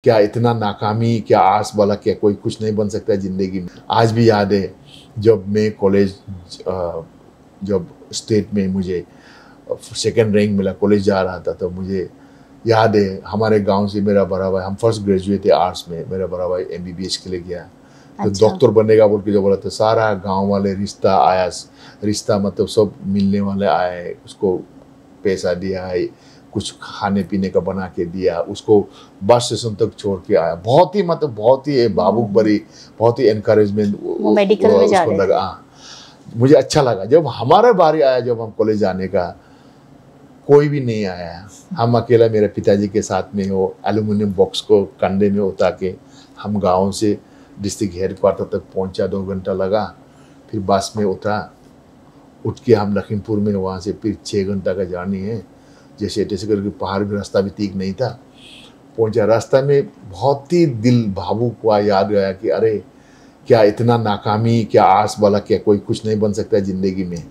क्या इतना नाकामी, क्या आस वाला, क्या कोई कुछ नहीं बन सकता है ज़िंदगी में। आज भी याद है जब मैं कॉलेज जब स्टेट में मुझे सेकंड रैंक मिला, कॉलेज जा रहा था, तो मुझे याद है हमारे गांव से मेरा बड़ा भाई, हम फर्स्ट ग्रेजुएट थे आर्ट्स में, मेरा बड़ा भाई एमबीबीएस के लिए गया, तो अच्छा। डॉक्टर बनेगा बोल के जो बोला, तो सारा गांव वाले रिश्ता आया, रिश्ता मतलब सब मिलने वाले आए, उसको पैसा दिया है, कुछ खाने पीने का बना के दिया, उसको बस स्टेशन तक छोड़ के आया। बहुत ही मतलब बहुत ही भावुक भरी, बहुत ही एनकरेजमेंट वो मेडिकल में जा उसको रहे लगा। थे। हाँ, मुझे अच्छा लगा जब हमारा बारी आया, जब हम कॉलेज जाने का, कोई भी नहीं आया, हम अकेला मेरे पिताजी के साथ में हो एल्यूमिनियम बॉक्स को कंधे में उतार के हम गांव से डिस्ट्रिक्ट हेडक्वार्टर तक पहुंचा, 2 घंटा लगा, फिर बस में उठ के हम लखीमपुर में, वहाँ से फिर 6 घंटा का जर्नी है, जैसे तैसे करके, पहाड़ भी रास्ता भी ठीक नहीं था, पहुंचा। रास्ता में बहुत ही दिल भावुक हुआ, याद आया कि अरे क्या इतना नाकामी, क्या आस वाला, क्या कोई कुछ नहीं बन सकता है ज़िंदगी में,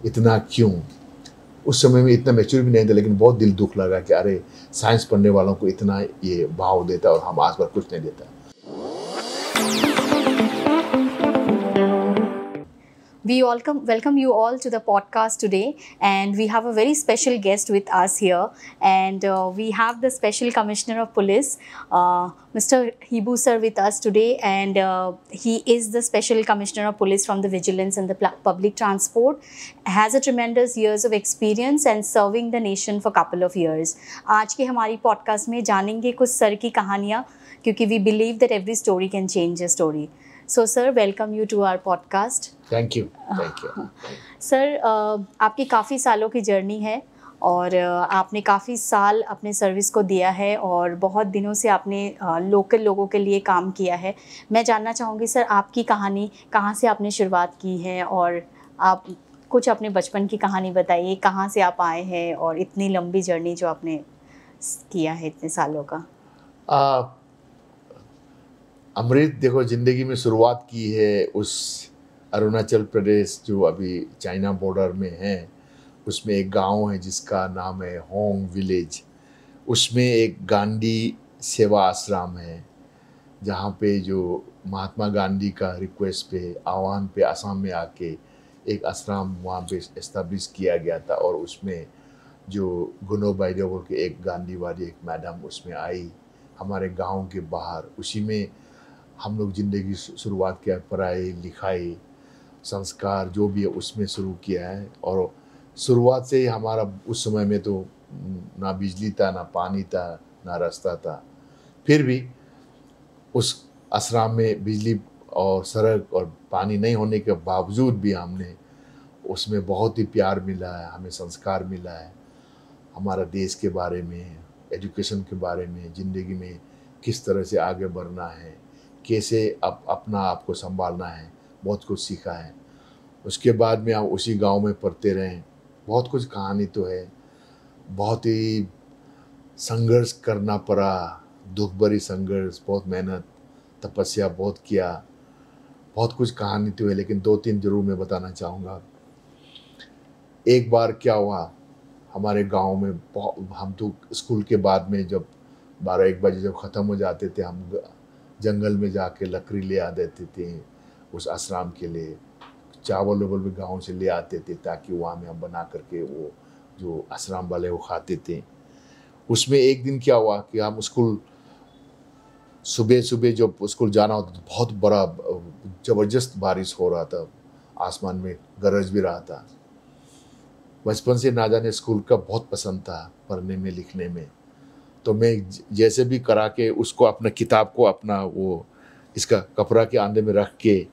इतना क्यों। उस समय में इतना मैच्योर भी नहीं था, लेकिन बहुत दिल दुख लगा कि अरे साइंस पढ़ने वालों को इतना ये भाव देता और हम आस पास कुछ नहीं देता। We welcome you all to the podcast today, and we have a very special guest with us here. And we have the Special Commissioner of Police, Mr. Hibu sir, with us today, and he is the Special Commissioner of Police from the Vigilance and the Public Transport. Has a tremendous years of experience and serving the nation for couple of years. आज के हमारी podcast में जानेंगे कुछ sir की कहानियाँ, क्योंकि we believe that every story can change a story. So sir, welcome you to our podcast. Thank you, thank you. Sir, आपकी काफ़ी सालों की जर्नी है, और आपने काफ़ी साल अपने सर्विस को दिया है, और बहुत दिनों से आपने लोकल लोगों के लिए काम किया है। मैं जानना चाहूँगी सर, आपकी कहानी कहाँ से आपने शुरुआत की है, और आप कुछ अपने बचपन की कहानी बताइए, कहाँ से आप आए हैं और इतनी लंबी जर्नी जो आपने किया है इतने सालों का। अमृत, देखो ज़िंदगी में शुरुआत की है उस अरुणाचल प्रदेश जो अभी चाइना बॉर्डर में है, उसमें एक गांव है जिसका नाम है होंग विलेज। उसमें एक गांधी सेवा आश्रम है, जहाँ पे जो महात्मा गांधी का रिक्वेस्ट पे, आह्वान पे, असम में आके एक आश्रम वहाँ पे इस्टेब्लिश किया गया था। और उसमें जो गुनो बाइदेव बोल के एक गांधीवादी एक मैडम उसमें आई हमारे गांव के बाहर, उसी में हम लोग ज़िंदगी शुरुआत किया, पढ़ाई लिखाई संस्कार जो भी है उसमें शुरू किया है। और शुरुआत से ही हमारा, उस समय में तो ना बिजली था, ना पानी था, ना रास्ता था, फिर भी उस आश्रम में बिजली और सड़क और पानी नहीं होने के बावजूद भी हमने उसमें बहुत ही प्यार मिला है, हमें संस्कार मिला है, हमारा देश के बारे में, एजुकेशन के बारे में, ज़िंदगी में किस तरह से आगे बढ़ना है, कैसे अपना आप को संभालना है, बहुत कुछ सीखा है। उसके बाद में हम उसी गांव में पढ़ते रहें। बहुत कुछ कहानी तो है, बहुत ही संघर्ष करना पड़ा, दुख भरी संघर्ष, बहुत मेहनत, तपस्या बहुत किया, बहुत कुछ कहानी तो है, लेकिन 2-3 जरूर मैं बताना चाहूँगा। एक बार क्या हुआ, हमारे गांव में हम तो स्कूल के बाद में जब 12-1 बजे जब ख़त्म हो जाते थे, हम जंगल में जाके लकड़ी ले आ देते थे उस आश्रम के लिए, चावल वावल भी गाँव से ले आते थे, ताकि वहाँ में हम बना करके वो जो आश्रम वाले वो खाते थे। उसमें एक दिन क्या हुआ कि हम स्कूल सुबह सुबह जब स्कूल जाना होता तो बहुत बड़ा ज़बरदस्त बारिश हो रहा था, आसमान में गरज भी रहा था। बचपन से ना जाने स्कूल का बहुत पसंद था, पढ़ने में लिखने में, तो मैं जैसे भी करा के उसको, अपना किताब को अपना वो इसका कपड़ा के अंदर में रख के,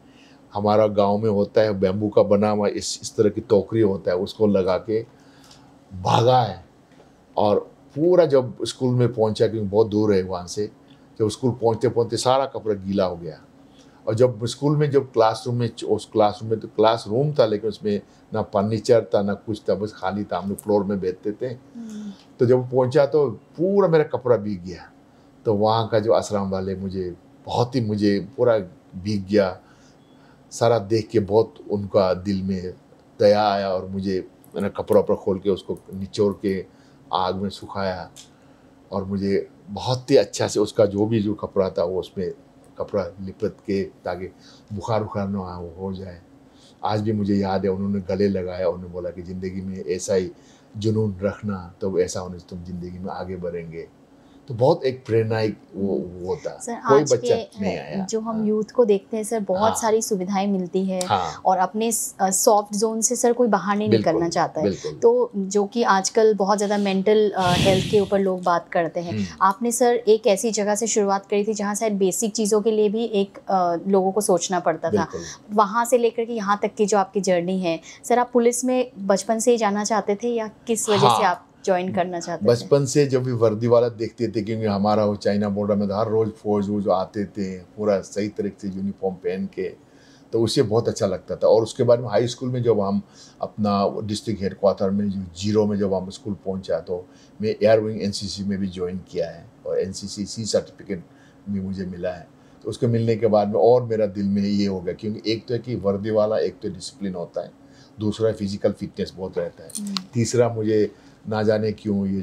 हमारा गांव में होता है बैम्बू का बना हुआ इस तरह की टोकरी होता है, उसको लगा के भागा है। और पूरा जब स्कूल में पहुंचा, क्योंकि बहुत दूर है वहाँ से, जब स्कूल पहुंचते पहुंचते सारा कपड़ा गीला हो गया। और जब स्कूल में, जब क्लासरूम में, उस क्लासरूम में तो क्लासरूम था, लेकिन उसमें ना फर्नीचर था ना कुछ था, बस खाली था, हम लोग फ्लोर में बैठते थे। तो जब पहुंचा तो पूरा मेरा कपड़ा भीग गया। तो वहाँ का जो आश्रम वाले मुझे पूरा भीग गया, सारा देख के बहुत उनका दिल में दया आया, और मैंने कपड़ा खोल के उसको निचोड़ के आग में सुखाया। और मुझे बहुत ही अच्छा से उसका जो कपड़ा था वो उसमें कपड़ा लिपट के ताकि बुखार उखार ना हो जाए। आज भी मुझे याद है उन्होंने गले लगाया, उन्होंने बोला कि ज़िंदगी में ऐसा ही जुनून रखना, तो ऐसा होने से तुम ज़िंदगी में आगे बढ़ेंगे। तो बहुत एक प्रेरणा वो था। सर कोई आज बच्चा के नहीं आया। जो हम हाँ, यूथ को देखते हैं सर, बहुत हाँ, सारी सुविधाएं मिलती है हाँ, और अपने सॉफ्ट जोन से सर कोई बाहर नहीं बिल्कुल, निकलना चाहता है। बिल्कुल। तो जो कि आजकल बहुत ज़्यादा मेंटल हेल्थ के ऊपर लोग बात करते हैं। आपने सर एक ऐसी जगह से शुरुआत करी थी जहाँ शायद बेसिक चीज़ों के लिए भी एक लोगों को सोचना पड़ता था। बिल्कुल। वहाँ से लेकर के यहाँ तक की जो आपकी जर्नी है सर, आप पुलिस में बचपन से ही जाना चाहते थे या किस वजह से हाँ, आप ज्वाइन करना चाहते थे? बचपन से जब भी वर्दी वाला देखते थे, क्योंकि हमारा वो चाइना बॉर्डर में हर रोज़ फौज वोज आते थे पूरा सही तरीके से यूनिफॉर्म पहन के, तो उससे बहुत अच्छा लगता था। और उसके बाद में हाई स्कूल में जब हम अपना डिस्ट्रिक्ट हेडक्वार्टर में जो जीरो में जब हम स्कूल पहुंचा, तो मैं एयर विंग एनसीसी में भी ज्वाइन किया है और एनसीसी सी सर्टिफिकेट भी मुझे मिला है। तो उसके मिलने के बाद में और मेरा दिल में ये हो गया, क्योंकि एक तो है कि वर्दी वाला, एक तो डिसिप्लिन होता है, दूसरा फिजिकल फिटनेस बहुत रहता है, तीसरा मुझे ना जाने क्यों ये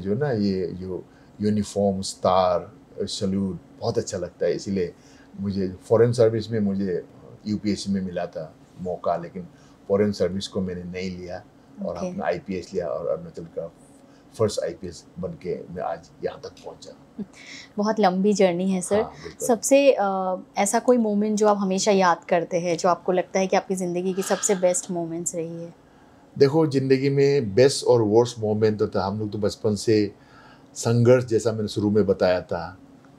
जो यूनिफॉर्म स्टार सल्यूट बहुत अच्छा लगता है। इसीलिए मुझे फॉरेन सर्विस में मुझे यूपीएससी में मिला था मौका, लेकिन फॉरेन सर्विस को मैंने नहीं लिया और अपना आईपीएस लिया और अरुणाचल का फर्स्ट आईपीएस बन के मैं आज यहाँ तक पहुँचा। बहुत लंबी जर्नी है सर। हाँ, बिल्कुल। सबसे ऐसा कोई मोमेंट जो आप हमेशा याद करते हैं, जो आपको लगता है कि आपकी ज़िंदगी की सबसे बेस्ट मोमेंट्स रही है? देखो, ज़िंदगी में बेस्ट और वर्स्ट मोमेंट तो था, हम लोग तो बचपन से संघर्ष, जैसा मैंने शुरू में बताया था,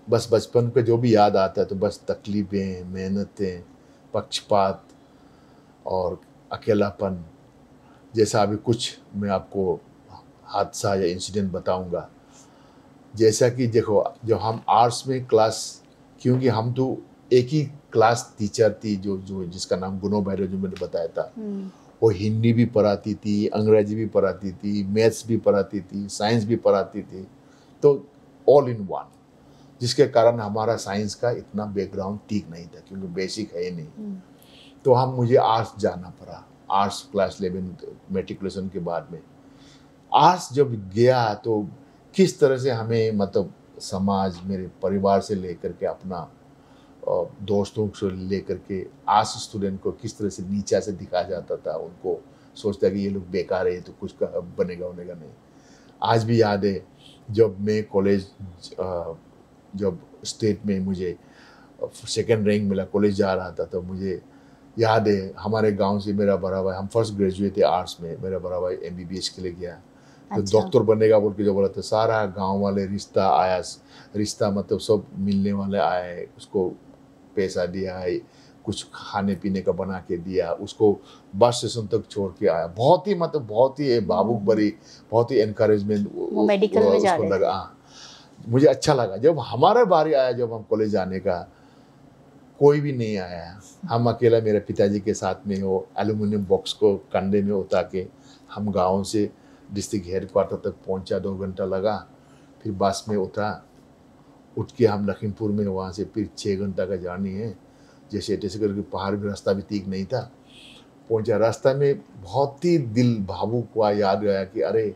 बस बचपन का जो भी याद आता है तो बस तकलीफ़ें, मेहनतें, पक्षपात और अकेलापन। जैसा अभी कुछ मैं आपको हादसा या इंसिडेंट बताऊंगा। जैसा कि देखो, जो हम आर्ट्स में क्लास, क्योंकि हम तो एक ही क्लास टीचर थी जो जिसका नाम गुनो भैरव, जो मैंने बताया था, वो हिंदी भी पढ़ाती थी, अंग्रेजी भी पढ़ाती थी, मैथ्स भी पढ़ाती थी, साइंस भी पढ़ाती थी, तो ऑल इन वन, जिसके कारण हमारा साइंस का इतना बैकग्राउंड ठीक नहीं था, क्योंकि बेसिक है ही नहीं। तो मुझे आर्ट्स जाना पड़ा। आर्ट्स क्लास 11 मेट्रिकुलेशन के बाद में आर्ट्स जब गया, तो किस तरह से हमें, मतलब समाज, मेरे परिवार से लेकर के अपना दोस्तों से लेकर के आर्ट्स स्टूडेंट को किस तरह से नीचा से दिखाया जाता था, उनको सोचता कि ये लोग बेकार है, तो कुछ का बनेगा नहीं। आज भी याद है, जब मैं कॉलेज, जब स्टेट में मुझे सेकेंड रैंक मिला, कॉलेज जा रहा था, तो मुझे याद है हमारे गांव से मेरा बड़ा भाई, हम फर्स्ट ग्रेजुएट थे आर्ट्स में, मेरा बड़ा भाई एमबीबीएस के लिए गया, तो डॉक्टर बनेगा बोल के जो बोला था, सारा गांव वाले रिश्ता आया, रिश्ता मतलब सब मिलने वाले आए, उसको पैसा दिया है, कुछ खाने पीने का बना के दिया, उसको बस स्टेशन तक छोड़ के आया। बहुत ही, मतलब बहुत ही भावुक भरी, बहुत ही एनकरेजमेंट मेडिकल में जा रहे लगा। मुझे अच्छा लगा जब हमारा बारी आया, जब हम कॉलेज जाने का, कोई भी नहीं आया, हम अकेला मेरे पिताजी के साथ में वो एल्यूमिनियम बॉक्स को कंधे में उतार के हम गांव से डिस्ट्रिक्ट हेडक्वार्टर तक पहुंचा। 2 घंटा लगा, फिर बस में उठ के हम लखीमपुर में, वहाँ से फिर 6 घंटा का जर्नी है, जैसे तैसे करके, पहाड़ भी रास्ता भी ठीक नहीं था, पहुंचा। रास्ता में बहुत ही दिल भावुक हुआ, याद आया कि अरे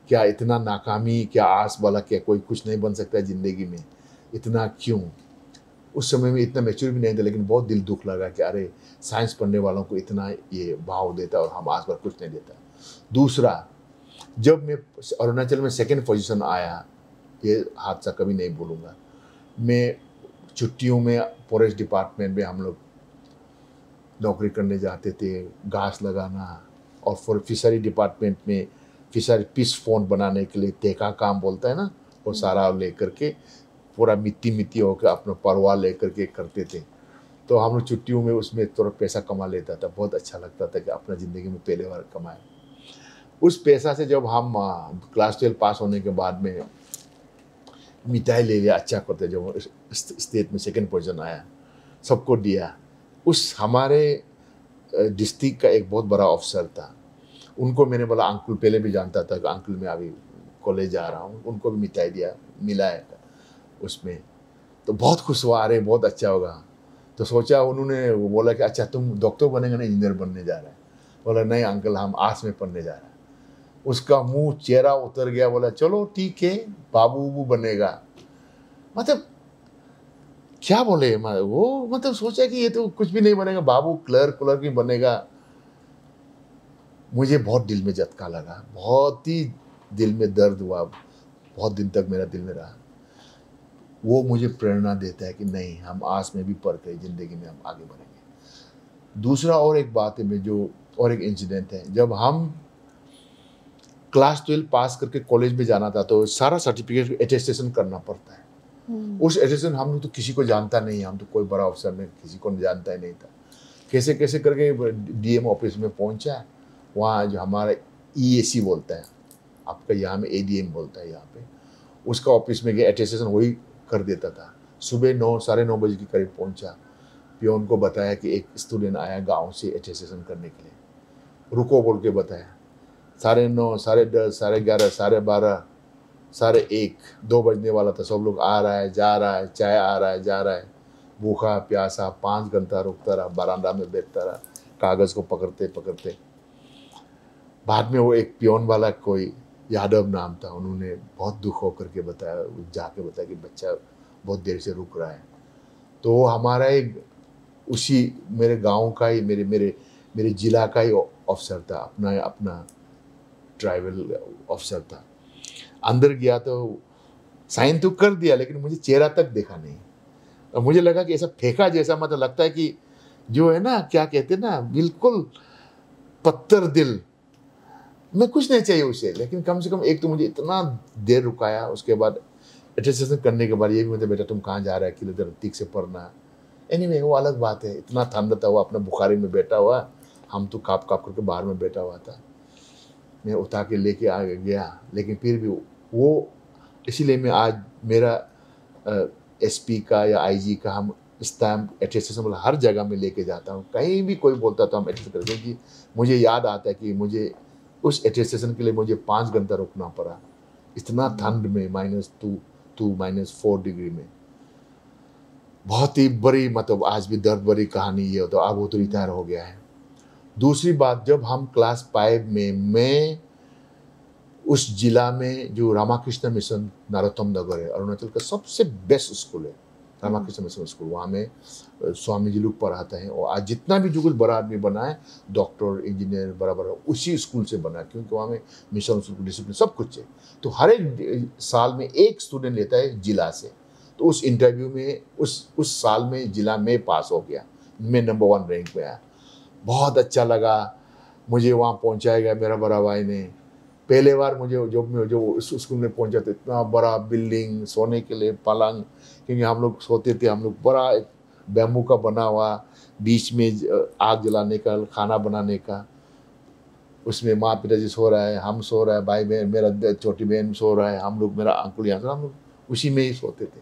क्या इतना नाकामी, क्या आस वाला, क्या कोई कुछ नहीं बन सकता ज़िंदगी में, इतना क्यों। उस समय में इतना मैच्योर भी नहीं था, लेकिन बहुत दिल दुख लगा कि अरे साइंस पढ़ने वालों को इतना ये भाव देता और हम आस पास कुछ नहीं देता। दूसरा, जब मैं अरुणाचल में सेकंड पोजीशन आया, ये हादसा कभी नहीं भूलूंगा। मैं छुट्टियों में फॉरेस्ट डिपार्टमेंट में हम लोग नौकरी करने जाते थे, घास लगाना, और फिशरी डिपार्टमेंट में फिशरी फिश फोन बनाने के लिए तेका काम बोलता है ना, वो सारा लेकर के पूरा मिट्टी होकर अपना परवाह लेकर के करते थे। तो हम लोग छुट्टियों में उसमें थोड़ा पैसा कमा लेता था, बहुत अच्छा लगता था कि अपना ज़िंदगी में पहले बार कमाए। उस पैसा से जब हम क्लास 12 पास होने के बाद में मिठाई ले लिया, अच्छा करते, जब स्टेट में सेकंड पोजीशन आया, सबको दिया। उस हमारे डिस्ट्रिक्ट का एक बहुत बड़ा अफसर था, उनको मैंने बोला, अंकल पहले भी जानता था कि अंकल मैं अभी कॉलेज जा रहा हूँ, उनको भी मिठाई दिया, मिला है उसमें, तो बहुत खुश हुआ, अरे बहुत अच्छा होगा। तो सोचा, उन्होंने वो बोला कि अच्छा तुम डॉक्टर बनेगा ना, इंजीनियर बनने जा रहा है। बोला नहीं अंकल, हम आर्ट्स में पढ़ने जा रहे हैं। उसका मुंह चेहरा उतर गया, बोला चलो ठीक है बाबू उबू बनेगा। मतलब क्या बोले, वो मतलब सोचा कि ये तो कुछ भी नहीं बनेगा, बाबू क्लर्क क्लर्क ही बनेगा। मुझे बहुत दिल में झटका लगा, बहुत ही दिल में दर्द हुआ, बहुत दिन तक मेरा दिल में रहा। वो मुझे प्रेरणा देता है कि नहीं, हम आस में भी पढ़ के ज़िंदगी में हम आगे बढ़ेंगे। दूसरा और एक बात है, मैं जो और एक इंसिडेंट है, जब हम क्लास 12 पास करके कॉलेज में जाना था तो सारा सर्टिफिकेट अटेस्टेशन करना पड़ता है। उस अटेस्टेशन हम लोग तो किसी को जानता नहीं, हम तो कोई बड़ा अफसर में किसी को जानता ही नहीं था। कैसे कैसे करके डीएम ऑफिस में पहुंचा, वहाँ जो हमारा ईएसी बोलता है, आपका यहाँ में एडीएम बोलता है यहाँ पे, उसका ऑफिस में गया, अटेस्टेशन वही कर देता था। सुबह 9 साढ़े 9 बजे के करीब पहुंचा, पियोन को बताया कि एक स्टूडेंट आया गांव से अटेस्टेशन करने के लिए, रुको बोल के बताया। 9:30 10:30 11:30 12:30 1:30 2 बजने वाला था, सब लोग आ रहा है जा रहा है, चाय आ रहा है जा रहा है, भूखा प्यासा 5 घंटा रुकता रहा, बरामदा में बैठता रहा कागज़ को पकड़ते पकड़ते। बाद में वो एक पियोन वाला कोई यादव नाम था, उन्होंने बहुत दुख होकर के बताया, जाके बताया कि बच्चा बहुत देर से रुक रहा है। तो हमारा एक उसी मेरे गांव का ही, मेरे मेरे मेरे ज़िला का ही अफसर था, अपना ट्राइबल अफसर था। अंदर गया तो साइन तो कर दिया, लेकिन मुझे चेहरा तक देखा नहीं। और मुझे लगा कि ऐसा फेंका जैसा, मतलब लगता है कि जो है ना, क्या कहते हैं ना, बिल्कुल पत्थर दिल, मैं कुछ नहीं चाहिए उसे, लेकिन कम से कम एक तो मुझे इतना देर रुकाया। उसके बाद अटेस्टेशन करने के बाद ये भी मतलब, बेटा तुम कहाँ जा रहा है, किलो दर ठीक से पढ़ना। एनीवे वो अलग बात है, इतना ठंड था, वो अपना बुखारी में बैठा हुआ, हम तो काँप काँप करके बाहर में बैठा हुआ था। मैं उठा के लेके आ गया, लेकिन फिर भी वो, इसीलिए मैं आज मेरा एसपी का या आईजी का हम स्टैम्प अटेस्टेशन वाला हर जगह में लेके जाता हूँ। कहीं भी कोई बोलता तो हम अटेस्ट करते हैं, क्योंकि मुझे याद आता है कि मुझे उस अटेस्टेशन के लिए मुझे 5 घंटा रुकना पड़ा, इतना ठंड में, -2 -4 डिग्री में। बहुत ही बड़ी, मतलब आज भी दर्द भरी कहानी ये, तो अब वो तो रिटायर हो गया है। दूसरी बात, जब हम क्लास 5 में, मैं उस जिला में जो रामाकृष्ण मिशन नरोत्तम नगर है, अरुणाचल का सबसे बेस्ट स्कूल है रामाकृष्ण मिशन स्कूल, वहाँ में स्वामी जी लोग पढ़ाते हैं। और आज जितना भी जो कुछ बड़ा आदमी बना है, डॉक्टर इंजीनियर बराबर, उसी स्कूल से बना है, क्योंकि वहाँ में मिशन डिसिप्लिन सब कुछ है। तो हर एक साल में एक स्टूडेंट लेता है जिला से, तो उस इंटरव्यू में उस साल में जिला में पास हो गया, मैं नंबर 1 रैंक पे आया। बहुत अच्छा लगा, मुझे वहाँ पहुँचाया गया मेरा बड़ा भाई ने। पहले बार मुझे जो उस स्कूल में पहुँचा तो इतना बड़ा बिल्डिंग, सोने के लिए पलंग, क्योंकि हम लोग सोते थे, हम लोग बड़ा एक बैम्बू का बना हुआ, बीच में आग जलाने का, खाना बनाने का, उसमें माँ पिताजी सो रहा है, हम सो रहा है, भाई बहन, मेरा छोटी बहन सो रहा है, हम लोग, मेरा अंकुल यहाँ, हम लोग उसी में ही सोते थे।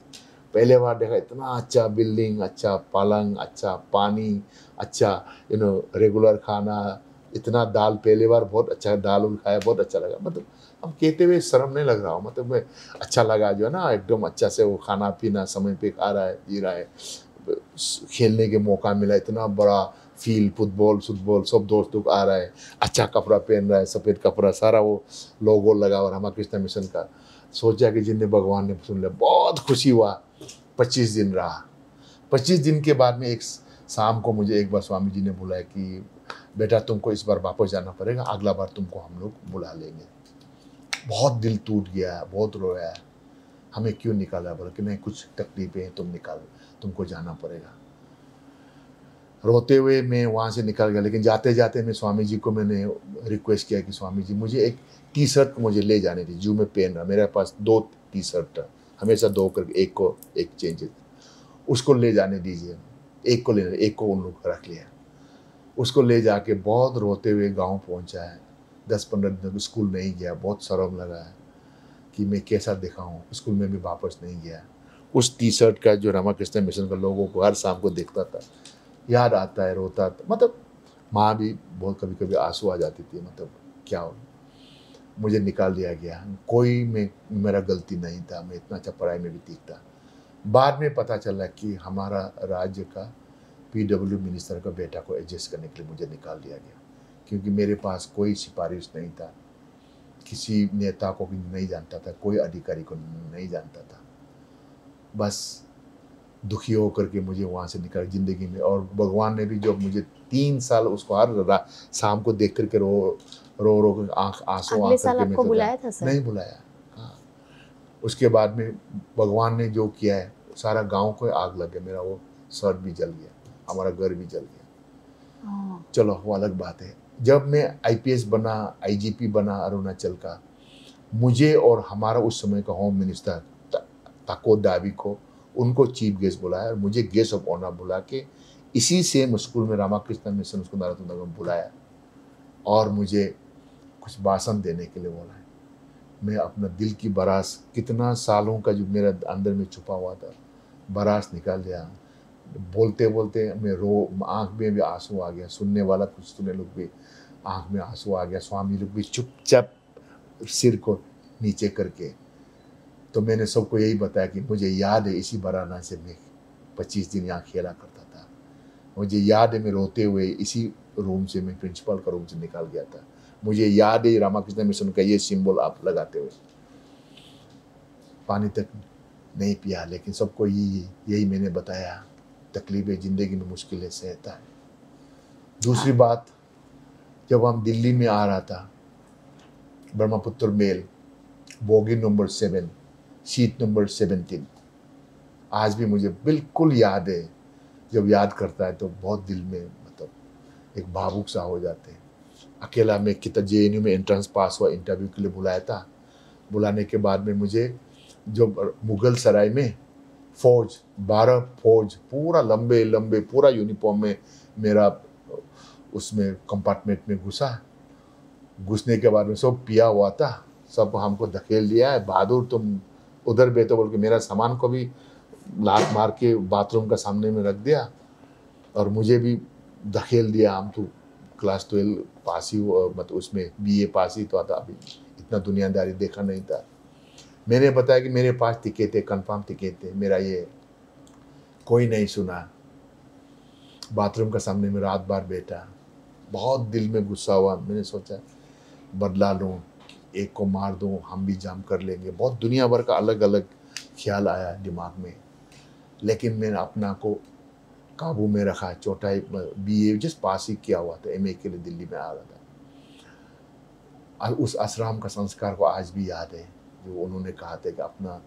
पहले बार देखा, इतना अच्छा बिल्डिंग, अच्छा पलंग, अच्छा पानी, अच्छा रेगुलर खाना, इतना दाल, पहले बार बहुत अच्छा दाल खाया, बहुत अच्छा लगा। मतलब हम कहते हुए शर्म नहीं लग रहा हो, मतलब मैं अच्छा लगा, जो है ना, एकदम अच्छा से वो खाना पीना समय पे खा रहा है, जी रहा है, खेलने के मौका मिला, इतना बड़ा फील्ड, फुटबॉल सब दोस्त लोग आ रहा है, अच्छा कपड़ा पहन रहा है, सफ़ेद कपड़ा, सारा वो लोगो लगा और रामाकृष्ण मिशन का। सोचा कि जिन्हें भगवान ने सुन लिया, बहुत खुशी हुआ। 25 दिन रहा। 25 दिन के बाद में एक शाम को मुझे एक बार स्वामी जी ने बुलाया कि बेटा तुमको इस बार वापस जाना पड़ेगा, अगला बार तुमको हम लोग बुला लेंगे। बहुत दिल टूट गया, बहुत रोया, हमें क्यों निकाला, बोला कि नहीं कुछ तकलीफें हैं, तुमको जाना पड़ेगा। रोते हुए मैं वहाँ से निकल गया, लेकिन जाते जाते मैं स्वामी जी को मैंने रिक्वेस्ट किया कि स्वामी जी मुझे एक टी शर्ट मुझे ले जाने दी, जो मैं पहन रहा, मेरे पास 2 टी शर्ट था, हमेशा 2 करके, एक चेंज, उसको ले जाने दीजिए। एक को उन लोग रख लिया। उसको ले जाके बहुत रोते हुए गांव पहुंचा है। 10-15 दिन स्कूल नहीं गया, बहुत शर्म लगा है कि मैं कैसा दिखाऊं, स्कूल में भी वापस नहीं गया। उस टी शर्ट का जो रामाकृष्ण मिशन का लोगों को हर शाम को देखता था, याद आता है, रोता था, मतलब माँ भी बहुत कभी कभी आंसू आ जाती थी, मतलब क्या हो, मुझे निकाल दिया गया, मेरा गलती नहीं था, मैं इतना अच्छा पढ़ाई में भी ठीक था। बाद में पता चला कि हमारा राज्य का PW मिनिस्टर का बेटा को एडजस्ट करने के लिए मुझे निकाल दिया गया, क्योंकि मेरे पास कोई सिफारिश नहीं था किसी नेता को भी नहीं जानता था, कोई अधिकारी को नहीं जानता था। बस दुखी होकर के मुझे वहाँ से निकाल ज़िंदगी में। और भगवान ने भी जब मुझे 3 साल उसको हर शाम को देख करके रो रो आँख आंसू अगले आ साल करके आपको बुलाया था सर? नहीं बुलाया। हाँ, उसके बाद में भगवान ने जो किया है, सारा गांव को आग लग गया, मेरा वो शर्ट भी जल गया, हमारा घर भी जल गया। चलो वो अलग बात है। जब मैं आईपीएस बना, आईजीपी बना अरुणाचल का, मुझे और हमारा उस समय का होम मिनिस्टर ताको दावी को, उनको चीफ गेस्ट बुलाया और मुझे गेस्ट ऑफ ऑनर बुला के इसी सेम स्कूल में रामाकृष्ण मिशन स्कूल मैराथन में बुलाया और मुझे कुछ भाषण देने के लिए बोला है। मैं अपना दिल की बरास, कितना सालों का जो मेरा अंदर में छुपा हुआ था, बरास निकाल दिया। बोलते बोलते मैं आँख में भी आंसू आ गया। सुनने वाला कुछ सुने लोग भी आँख में आंसू आ गया। स्वामी लोग भी चुपचाप सिर को नीचे करके। तो मैंने सबको यही बताया कि मुझे याद है इसी बराना से मैं 25 दिन यहाँ खेला करता था। मुझे याद है मैं रोते हुए इसी रूम से, मैं प्रिंसिपल का रूम से निकाल गया था। मुझे याद है रामाकृष्ण मिशन का ये सिंबल आप लगाते हुए। पानी तक नहीं पिया, लेकिन सबको यही मैंने बताया। तकलीफें ज़िंदगी में मुश्किलें सहता है। दूसरी बात, जब हम दिल्ली में आ रहा था, Brahmaputra mail, bogie number 7, seat number 17, आज भी मुझे बिल्कुल याद है। जब याद करता है तो बहुत दिल में मतलब एक भावुक सा हो जाते हैं। अकेला मैं कितना जेएनयू में एंट्रेंस पास हुआ, इंटरव्यू के लिए बुलाया था। बुलाने के बाद में मुझे जो मुगल सराय में फौज, 12 फौज पूरा लंबे लंबे पूरा यूनिफॉर्म में मेरा उसमें कंपार्टमेंट में घुसने के बाद में सब पिया हुआ था। सब हमको धकेल दिया है, बहादुर तुम उधर बैठो बोल के मेरा सामान को भी लात मार के बाथरूम का सामने में रख दिया और मुझे भी धकेल दिया। हम तो क्लास 12 पास ही, मतलब उसमें बीए पास ही तो आता, अभी इतना दुनियादारी देखा नहीं था। मैंने बताया कि मेरे पास टिकट थे, कंफर्म टिकट थे, मेरा ये कोई नहीं सुना। बाथरूम का सामने में रात भर बैठा, बहुत दिल में गुस्सा हुआ। मैंने सोचा बदला लूँ, एक को मार दूँ, हम भी जाम कर लेंगे। बहुत दुनिया भर का अलग अलग ख्याल आया दिमाग में, लेकिन मैंने अपना को काबू में रखा। चौथाई बीए जिस पास ही किया हुआ था, एमए के लिए दिल्ली में आ रहा था। उस आश्रम का संस्कार को आज भी याद है, जो उन्होंने कहा था कि अपना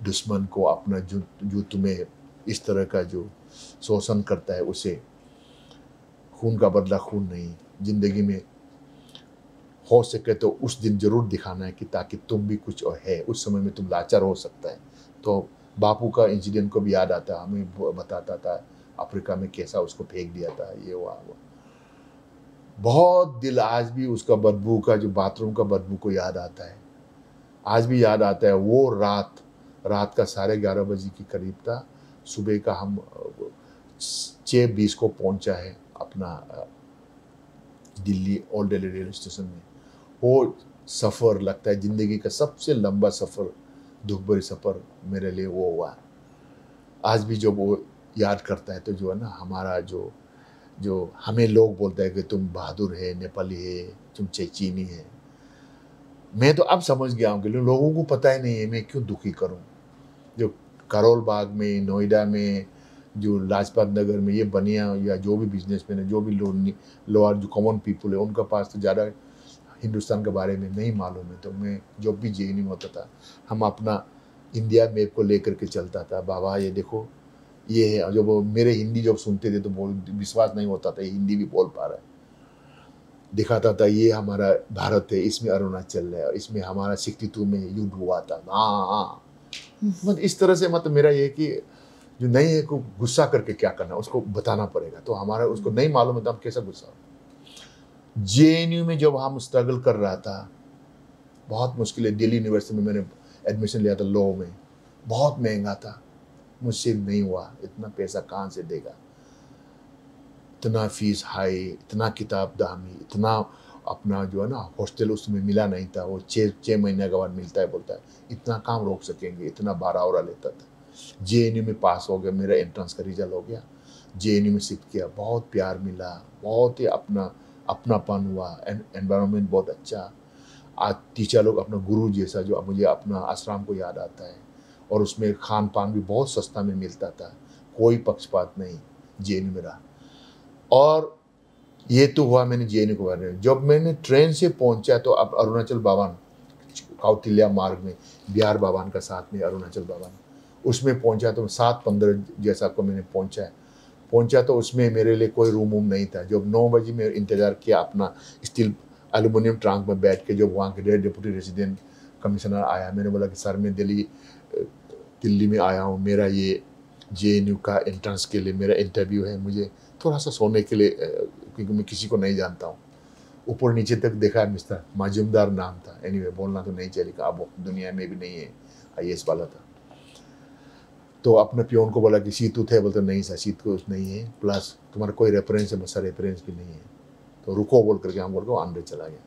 दुश्मन को, अपना जो तुम्हें इस तरह का जो शोषण करता है, उसे खून का बदला खून नहीं। जिंदगी में हो सके तो उस दिन जरूर दिखाना है कि ताकि तुम भी कुछ है। उस समय में तुम लाचार हो सकता है। तो बापू का इंसिडेंट को भी याद आता, हमें बताता था अफ्रीका में कैसा उसको फेंक दिया था, ये हुआ वो। बहुत दिल आज भी उसका बदबू का, जो बाथरूम का बदबू को याद आता है, आज भी याद आता है। वो रात का 11:30 बजे के करीब था। सुबह का हम 6:20 को पहुंचा है अपना Delhi old Delhi railway station में। वो सफ़र लगता है ज़िंदगी का सबसे लंबा सफ़र, दुख भरी सफ़र मेरे लिए वो हुआ। आज भी जब वो याद करता है तो जो है ना, हमारा जो हमें लोग बोलते हैं कि तुम बहादुर है, नेपाली है, तुम चीनी है। मैं तो अब समझ गया हूँ कि लोगों को पता ही नहीं है, मैं क्यों दुखी करूँ। जो करोल बाग में, नोएडा में, जो लाजपत नगर में ये बनिया या जो भी बिजनेसमैन है, जो भी लोअर जो कॉमन पीपल है, उनका पास तो ज़्यादा हिंदुस्तान के बारे में नहीं मालूम है। तो मैं जब भी जेएनयू में होता था, हम अपना इंडिया मैप को लेकर के चलता था। बाबा ये देखो ये है। जब वो मेरे हिंदी जब सुनते थे तो विश्वास नहीं होता था, हिंदी भी बोल पा रहा है। दिखाता था ये हमारा भारत है, इसमें अरुणाचल है, इसमें हमारा 62 में युद्ध हुआ था। हाँ मतलब इस तरह से, मतलब मेरा ये कि जो नहीं है को गुस्सा करके क्या करना, उसको बताना पड़ेगा। तो हमारा उसको नहीं मालूम है तो हम कैसा गुस्सा। जेएनयू में जब हम स्ट्रगल कर रहा था, बहुत मुश्किल है। दिल्ली यूनिवर्सिटी में मैंने एडमिशन लिया था लॉ में, बहुत महंगा था, मुझसे नहीं हुआ। इतना पैसा कहाँ से देगा, इतना फीस हाई, इतना किताब दामी, इतना अपना जो है ना हॉस्टल उसमें मिला नहीं था। वो 6 महीने के बाद मिलता है, बोलता है इतना काम रोक सकेंगे, इतना 12 और लेता था। जेएनयू में पास हो गया, मेरा एंट्रेंस का रिजल्ट हो गया, जेएनयू में शिफ्ट किया। बहुत प्यार मिला, बहुत ही अपनापन हुआ, एनवायरनमेंट बहुत अच्छा। आज टीचर लोग अपना गुरु जैसा, जो मुझे अपना आश्रम को याद आता है। और उसमें खान पान भी बहुत सस्ता में मिलता था, कोई पक्षपात नहीं जेएनयू में रहा। और ये तो हुआ मैंने जेएनयू के बारे में। जब मैंने ट्रेन से पहुंचा तो अब अरुणाचल भवन, कौटिल्या मार्ग में बिहार भवन का साथ में अरुणाचल भवन, उसमें पहुंचा तो 7:15 जैसा को मैंने पहुंचा तो उसमें मेरे लिए कोई रूम नहीं था। जब 9 बजे मैं इंतज़ार किया अपना स्टील एल्युमिनियम ट्रंक में बैठ के, जब वहाँ के डिप्टी रेसिडेंट कमिश्नर आया, मैंने बोला कि सर मैं दिल्ली में आया हूँ, मेरा ये जेएनयू का एंट्रेंस के लिए मेरा इंटरव्यू है, मुझे थोड़ा सा सोने के लिए, क्योंकि मैं किसी को नहीं जानता हूँ। ऊपर नीचे तक देखा, मिस्टर मजुमदार नाम था। एनीवे बोलना तो नहीं चलेगा, अब दुनिया में भी नहीं है, आईएएस वाला था। तो अपने पियोन को बोला कि सीतू थे, बोलते नहीं सर सीतू नहीं है, प्लस तुम्हारा कोई रेफरेंस है? सर रेफरेंस भी नहीं है। तो रुको बोल करके हम बोल के अंदर चला गया।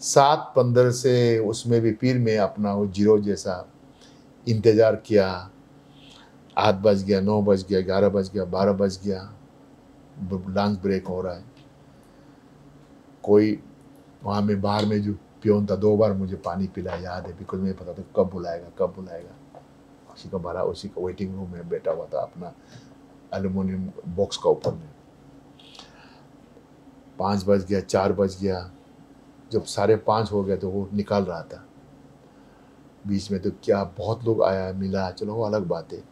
7:15 से उसमें भी फिर मैं अपना वो जीरो जैसा इंतज़ार किया। 8 बज गया, 9 बज गया, 11 बज गया, 12 बज गया, लंच ब्रेक हो रहा है। कोई वहाँ में बाहर में जो पियोन था 2 बार मुझे पानी पिलाया याद है, बिकॉज मुझे पता था कब बुलाएगा। उसी का भरा, उसी का वेटिंग रूम में बैठा हुआ था अपना एल्युमिनियम बॉक्स का ऊपर में। 5 बज गया, 4 बज गया। जब 5:30 हो गया तो वो निकाल रहा था। बीच में तो क्या बहुत लोग आया मिला, चलो वो अलग बात है।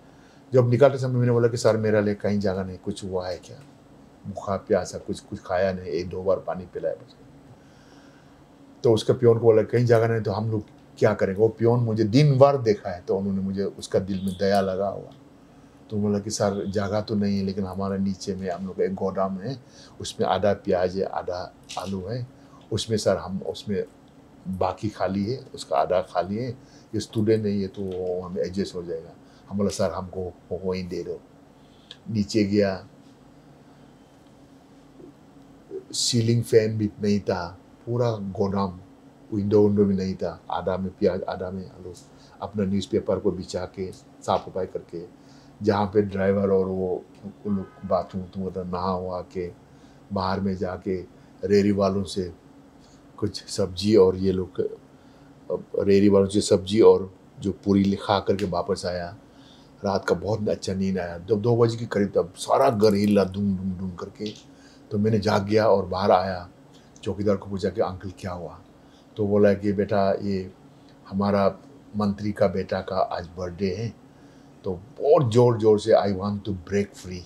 जब निकालते समय मैंने बोला कि सर मेरा लिए कहीं जगह नहीं, कुछ हुआ है क्या? भूखा प्यासा, कुछ खाया नहीं, 1-2 बार पानी पिलाया बस। तो उसका पियोन को बोला कहीं जगह नहीं, तो हम लोग क्या करेंगे? वो पियोन मुझे दिन भर देखा है, तो उन्होंने मुझे, उसका दिल में दया लगा हुआ। तो बोला कि सर जगह तो नहीं है, लेकिन हमारा नीचे में हम लोग एक गोदाम है, उसमें आधा प्याज है, आधा आलू है, उसमें सर हम उसमें बाकी खाली है, उसका आधा खाली है, ये स्टूडेंट नहीं है तो हमें एडजस्ट हो जाएगा। हम बोला सर हमको वहीं दे दो। नीचे गया, सीलिंग फैन भी नहीं था, पूरा गोदाम, विंडो भी नहीं था, आधा में प्याज आधा में आलू। अपना न्यूज़पेपर को बिछा के साफ सफाई करके, जहाँ पे ड्राइवर और वो लोग बाथरूम तो नहा हुआ के बाहर में जाके रेहड़ी वालों से कुछ सब्जी, और ये लोग रेहड़ी वालों से सब्जी और जो पूरी खा करके वापस आया। रात का बहुत अच्छा नींद आया। जब 2 बजे के करीब तब सारा घर हिला दूम दूम दूम करके, तो मैंने जाग गया और बाहर आया। चौकीदार को पूछा कि अंकल क्या हुआ? तो बोला कि बेटा ये हमारा मंत्री का बेटा का आज बर्थडे है। तो बहुत ज़ोर ज़ोर से I want to break free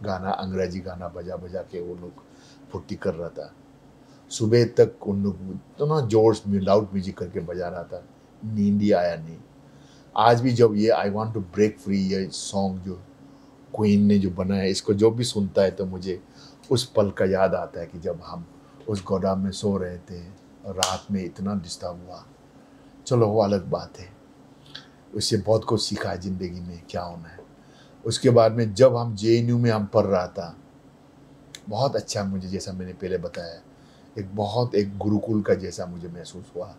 गाना, अंग्रेजी गाना बजा बजा के वो लोग फुर्ती कर रहा था। सुबह तक उन लोग इतना जोर में लाउड म्यूजिक करके बजा रहा था, नींद ही आया नहीं। आज भी जब ये I want to break free, ये सॉन्ग जो क्वीन ने जो बनाया, इसको जो भी सुनता है तो मुझे उस पल का याद आता है कि जब हम उस गोदाम में सो रहे थे और रात में इतना डिस्टर्ब हुआ। चलो वो अलग बात है, उससे बहुत कुछ सीखा है ज़िंदगी में क्या होना है। उसके बाद में जब हम जेएनयू में हम पढ़ रहा था, बहुत अच्छा मुझे, जैसा मैंने पहले बताया, एक गुरुकुल का जैसा मुझे महसूस हुआ।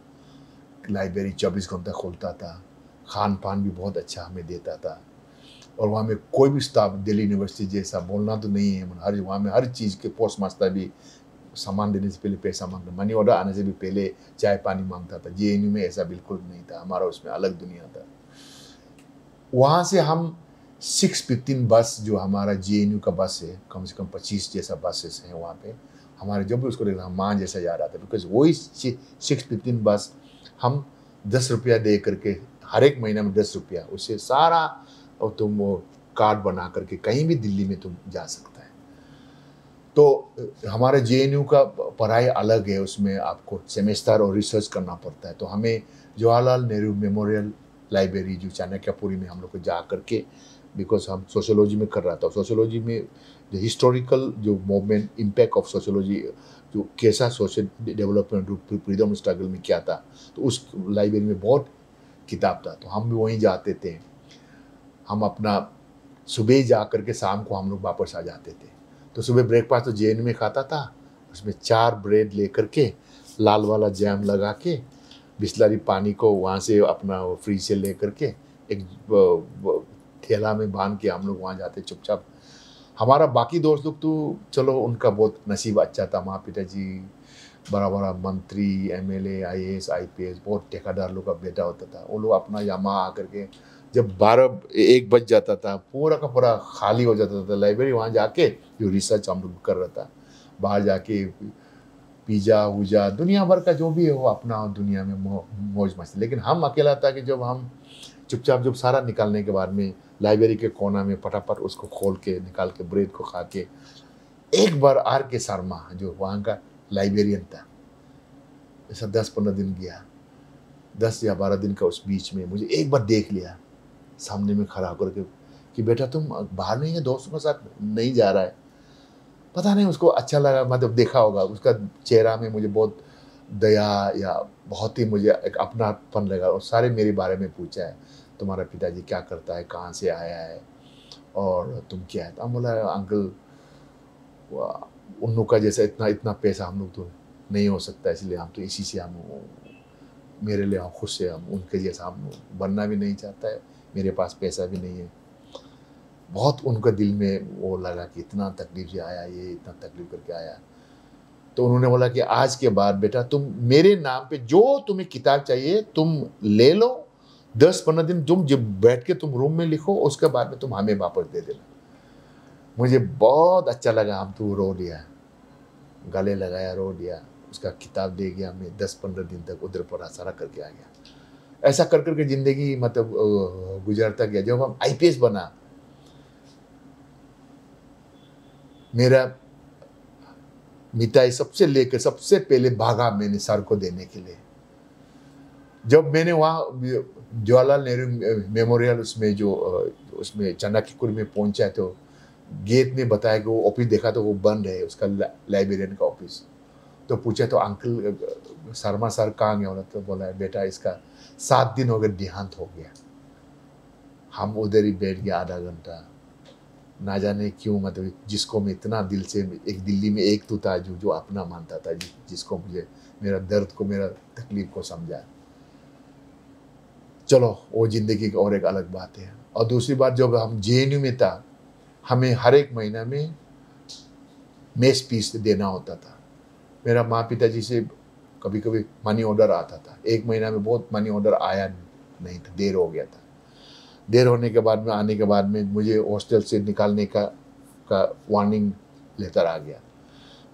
लाइब्रेरी 24 घंटा खोलता था, खान पान भी बहुत अच्छा हमें देता था, और वहाँ में कोई भी स्टाफ दिल्ली यूनिवर्सिटी जैसा बोलना तो नहीं है, वहाँ में हर चीज़ के पोस्ट मास्टर भी सामान देने से पहले पैसा मांगता, मनी ऑर्डर आने से भी पहले चाय पानी मांगता था। जेएनयू में ऐसा बिल्कुल नहीं था, हमारा उसमें अलग दुनिया था। वहाँ से हम 6:15 बस, जो हमारा जेएनयू का बस है, कम से कम 25 जैसा बसेस हैं वहाँ पे हमारे। जब भी उसको देखना माँ जैसा याद आता है, बिकॉज वही 6:15 बस हम 10 रुपया दे करके, हर एक महीना में 10 रुपया, उससे सारा और तुम वो कार्ड बना करके कहीं भी दिल्ली में तुम जा सकता है। तो हमारे जेएनयू का पढ़ाई अलग है, उसमें आपको सेमेस्टर और रिसर्च करना पड़ता है। तो हमें जवाहरलाल नेहरू मेमोरियल लाइब्रेरी जो चाणक्यपुरी में हम लोग को जा करके, बिकॉज हम सोशियोलॉजी में कर रहा था, सोशियोलॉजी में जो हिस्टोरिकल जो मूवमेंट, इम्पैक्ट ऑफ सोशियोलॉजी, जो कैसा सोशल डेवलपमेंट फ्रीडम स्ट्रगल में क्या था, तो उस लाइब्रेरी में बहुत किताब था। तो हम भी वहीं जाते थे। हम अपना सुबह जा करके शाम को हम लोग वापस आ जाते थे। तो सुबह ब्रेकफास्ट तो जेएनयू में खाता था, उसमें 4 ब्रेड ले करके, लाल वाला जैम लगा के, बिस्लरी पानी को वहाँ से अपना फ्रिज से ले करके एक थैला में बांध के हम लोग वहाँ जाते चुपचाप। हमारा बाकी दोस्त लोग तो चलो उनका बहुत नसीब अच्छा था, माँ पिताजी बड़ा बड़ा मंत्री, एमएलए, आईएएस, आईपीएस, बहुत ठेकेदार लोग का बेटा होता था। वो लोग अपना यहाँ आकर के जब 12-1 बज जाता था, पूरा का पूरा खाली हो जाता था लाइब्रेरी। वहाँ जाके जो रिसर्च हम लोग कर रहा था, बाहर जाके पिज़्ज़ा वूजा दुनिया भर का जो भी है वो अपना दुनिया में मौज मस्ती। लेकिन हम अकेला था कि जब हम चुपचाप जब सारा निकालने के बाद में लाइब्रेरी के कोना में फटाफट उसको खोल के निकाल के ब्रेड को खा के, एक बार आर के शर्मा जो वहाँ का लाइब्रेरियन था, ऐसा 10-15 दिन गया, 10 या 12 दिन का उस बीच में मुझे एक बार देख लिया सामने में खड़ा होकर के कि बेटा तुम बाहर नहीं है, दोस्तों के साथ नहीं जा रहा है। पता नहीं उसको अच्छा लगा, मतलब देखा होगा उसका चेहरा में मुझे बहुत दया या बहुत ही मुझे एक अपनापन लगा। और सारे मेरे बारे में पूछा है, तुम्हारा पिताजी क्या करता है, कहाँ से आया है और तुम क्या है। तो हम बोला अंकल उन लोग का जैसा इतना इतना पैसा हम लोग तो नहीं हो सकता, इसलिए हम तो इसी से हम मेरे लिए हम खुश से हम उनके जैसा हम बनना भी नहीं चाहता है, मेरे पास पैसा भी नहीं है। बहुत उनका दिल में वो लगा कि इतना तकलीफ से आया, ये इतना तकलीफ करके आया। तो उन्होंने बोला कि आज के बाद बेटा तुम मेरे नाम पे जो तुम्हें किताब चाहिए तुम ले लो, 10-15 दिन तुम जब बैठ के तुम रूम में लिखो, उसके बाद में तुम हमें वापस दे देना। मुझे बहुत अच्छा लगा, हम तो रो दिया, गले लगाया, रो दिया, उसका किताब दे गया। मैं 10-15 दिन तक उधर पढ़ा सारा करके आ गया। ऐसा कर करके ज़िंदगी मतलब गुजरता गया। जब हम आईपीएस बना, मेरा मिताई सबसे लेकर सबसे पहले भागा मैंने सर को देने के लिए। जब मैंने वहाँ जवाहरलाल नेहरू मेमोरियल उसमें जो उसमें चाणक्यपुर में पहुँचा तो गेट में बताया कि वो ऑफिस देखा तो वो बंद है, उसका लाइब्रेरियन का ऑफिस। तो पूछा तो अंकल शर्मा सर कहाँ गया? तो बोला बेटा इसका 7 दिन हो गए, देहांत हो गया। हम उधर ही बैठ गया आधा घंटा, ना जाने क्यों, मतलब जिसको मैं इतना दिल से, एक दिल्ली में एक तो था जो अपना मानता था, जिसको मुझे मेरा दर्द को, मेरा तकलीफ को समझा। चलो वो ज़िंदगी की और एक अलग बात है। और दूसरी बात, जब हम जेएनयू में था, हमें हर एक महीना में मेस फीस देना होता था। मेरा माँ पिताजी से कभी कभी मनी ऑर्डर आता था, एक महीना में बहुत मनी ऑर्डर आया नहीं था, देर हो गया था। देर होने के बाद में, आने के बाद में मुझे हॉस्टल से निकालने का वार्निंग लेटर आ गया।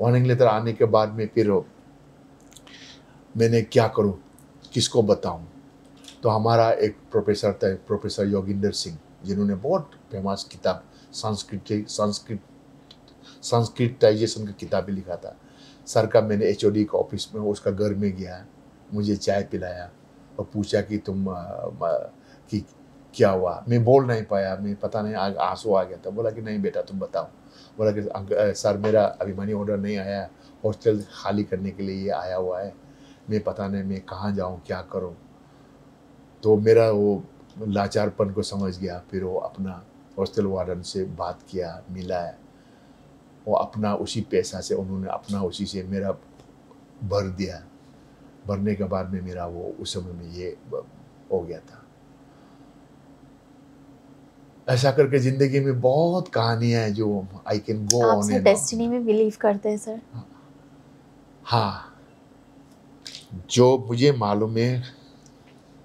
वार्निंग लेटर आने के बाद में फिर मैंने क्या करूं, किसको बताऊं? तो हमारा एक प्रोफेसर था, प्रोफेसर योगिंदर सिंह, जिन्होंने बहुत फेमस किताब संस्कृताइजेशन का किताबें लिखा था। सर का मैंने एचओडी का ऑफिस में उसका घर में गया, मुझे चाय पिलाया और पूछा कि तुम कि क्या हुआ। मैं बोल नहीं पाया, मैं पता नहीं आंसू आ गया था। बोला कि नहीं बेटा तुम बताओ। बोला कि सर मेरा अभी मनी ऑर्डर नहीं आया, हॉस्टल खाली करने के लिए ये आया हुआ है, मैं पता नहीं मैं कहाँ जाऊँ, क्या करूँ। तो मेरा वो लाचारपन को समझ गया। फिर वो अपना हॉस्टल वार्डन से बात किया, मिला, वो अपना उसी पैसा से उन्होंने अपना उसी से मेरा भर दिया। भरने के बाद में मेरा वो उस समय में ये हो गया था। ऐसा करके ज़िंदगी में बहुत कहानियाँ हैं जो आई कैन गो ऑन। आप सर डेस्टिनी में बिलीव करते हैं सर? हाँ, जो मुझे मालूम है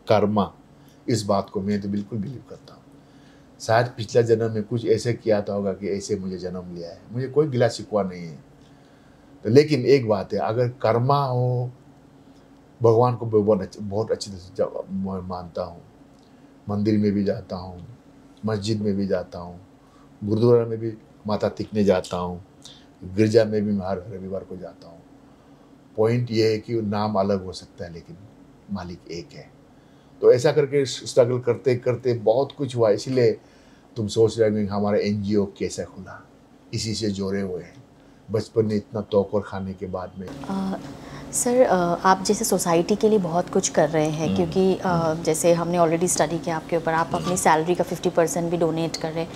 कर्मा, इस बात को मैं तो बिल्कुल बिलीव करता हूँ। शायद पिछला जन्म में कुछ ऐसे किया था होगा कि ऐसे मुझे जन्म लिया है, मुझे कोई गिला शिकवा नहीं है। तो लेकिन एक बात है, अगर कर्मा हो, भगवान को बहुत अच्छी तरह से मानता हूँ। मंदिर में भी जाता हूँ, मस्जिद में भी जाता हूँ, गुरुद्वारा में भी माथा टिकने जाता हूँ, गिरजा में भी मैं हर रविवार को जाता हूँ। पॉइंट ये है कि नाम अलग हो सकता है लेकिन मालिक एक है। तो ऐसा करके स्ट्रगल करते करते बहुत कुछ हुआ। इसलिए तुम सोच रहे हो हमारा एनजीओ कैसे खुला, इसी से जोड़े हुए हैं। बचपन में इतना तोकर खाने के बाद में सर आप जैसे सोसाइटी के लिए बहुत कुछ कर रहे हैं, क्योंकि जैसे हमने ऑलरेडी स्टडी किया आपके ऊपर, आप अपनी सैलरी का 50% भी डोनेट कर रहे हैं।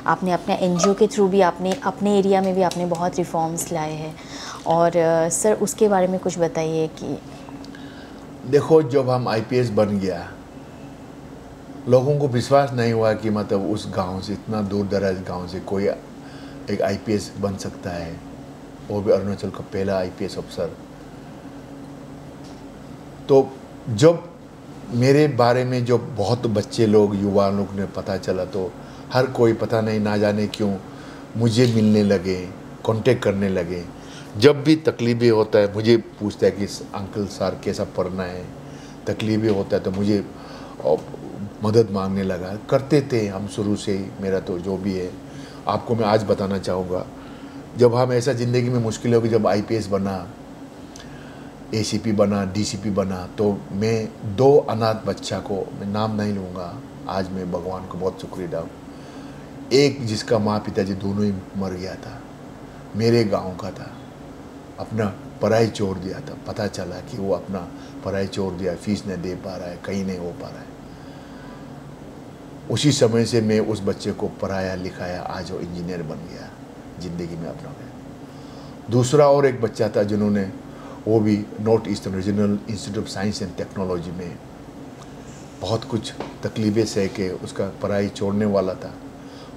आपने अपने एनजीओ के थ्रू भी आपने अपने एरिया में भी आपने बहुत रिफॉर्म्स लाए हैं। और सर उसके बारे में कुछ बताइए कि देखो, जब हम आईपीएस बन गया, लोगों को विश्वास नहीं हुआ कि मतलब उस गांव से, इतना दूर दराज गांव से कोई एक आईपीएस बन सकता है, वो भी अरुणाचल का पहला आईपीएस अफसर। तो जब मेरे बारे में जो बहुत बच्चे लोग, युवा लोग ने पता चला, तो हर कोई पता नहीं ना जाने क्यों मुझे मिलने लगे, कांटेक्ट करने लगे। जब भी तकलीफ़ें होता है मुझे पूछता है कि अंकल सर कैसा पढ़ना है, तकलीफ़ें होता है तो मुझे मदद मांगने लगा। करते थे हम शुरू से ही, मेरा तो जो भी है आपको मैं आज बताना चाहूँगा। जब हम ऐसा ज़िंदगी में मुश्किल होगी, जब IPS बना, ACP बना, DCP बना, तो मैं 2 अनाथ बच्चा को, मैं नाम नहीं लूँगा, आज मैं भगवान को बहुत शुक्रिया हूँ। एक जिसका माँ पिताजी दोनों ही मर गया था, मेरे गांव का था, अपना पढ़ाई छोड़ दिया था। पता चला कि वो अपना पढ़ाई छोड़ दिया, फीस नहीं दे पा रहा है, कहीं नहीं हो पा रहा है। उसी समय से मैं उस बच्चे को पढ़ाया लिखाया, आज वो इंजीनियर बन गया, ज़िंदगी में अपना गया। दूसरा और एक बच्चा था जिन्होंने, वो भी north eastern regional institute of science and technology में बहुत कुछ तकलीफ़ें सह के उसका पढ़ाई छोड़ने वाला था।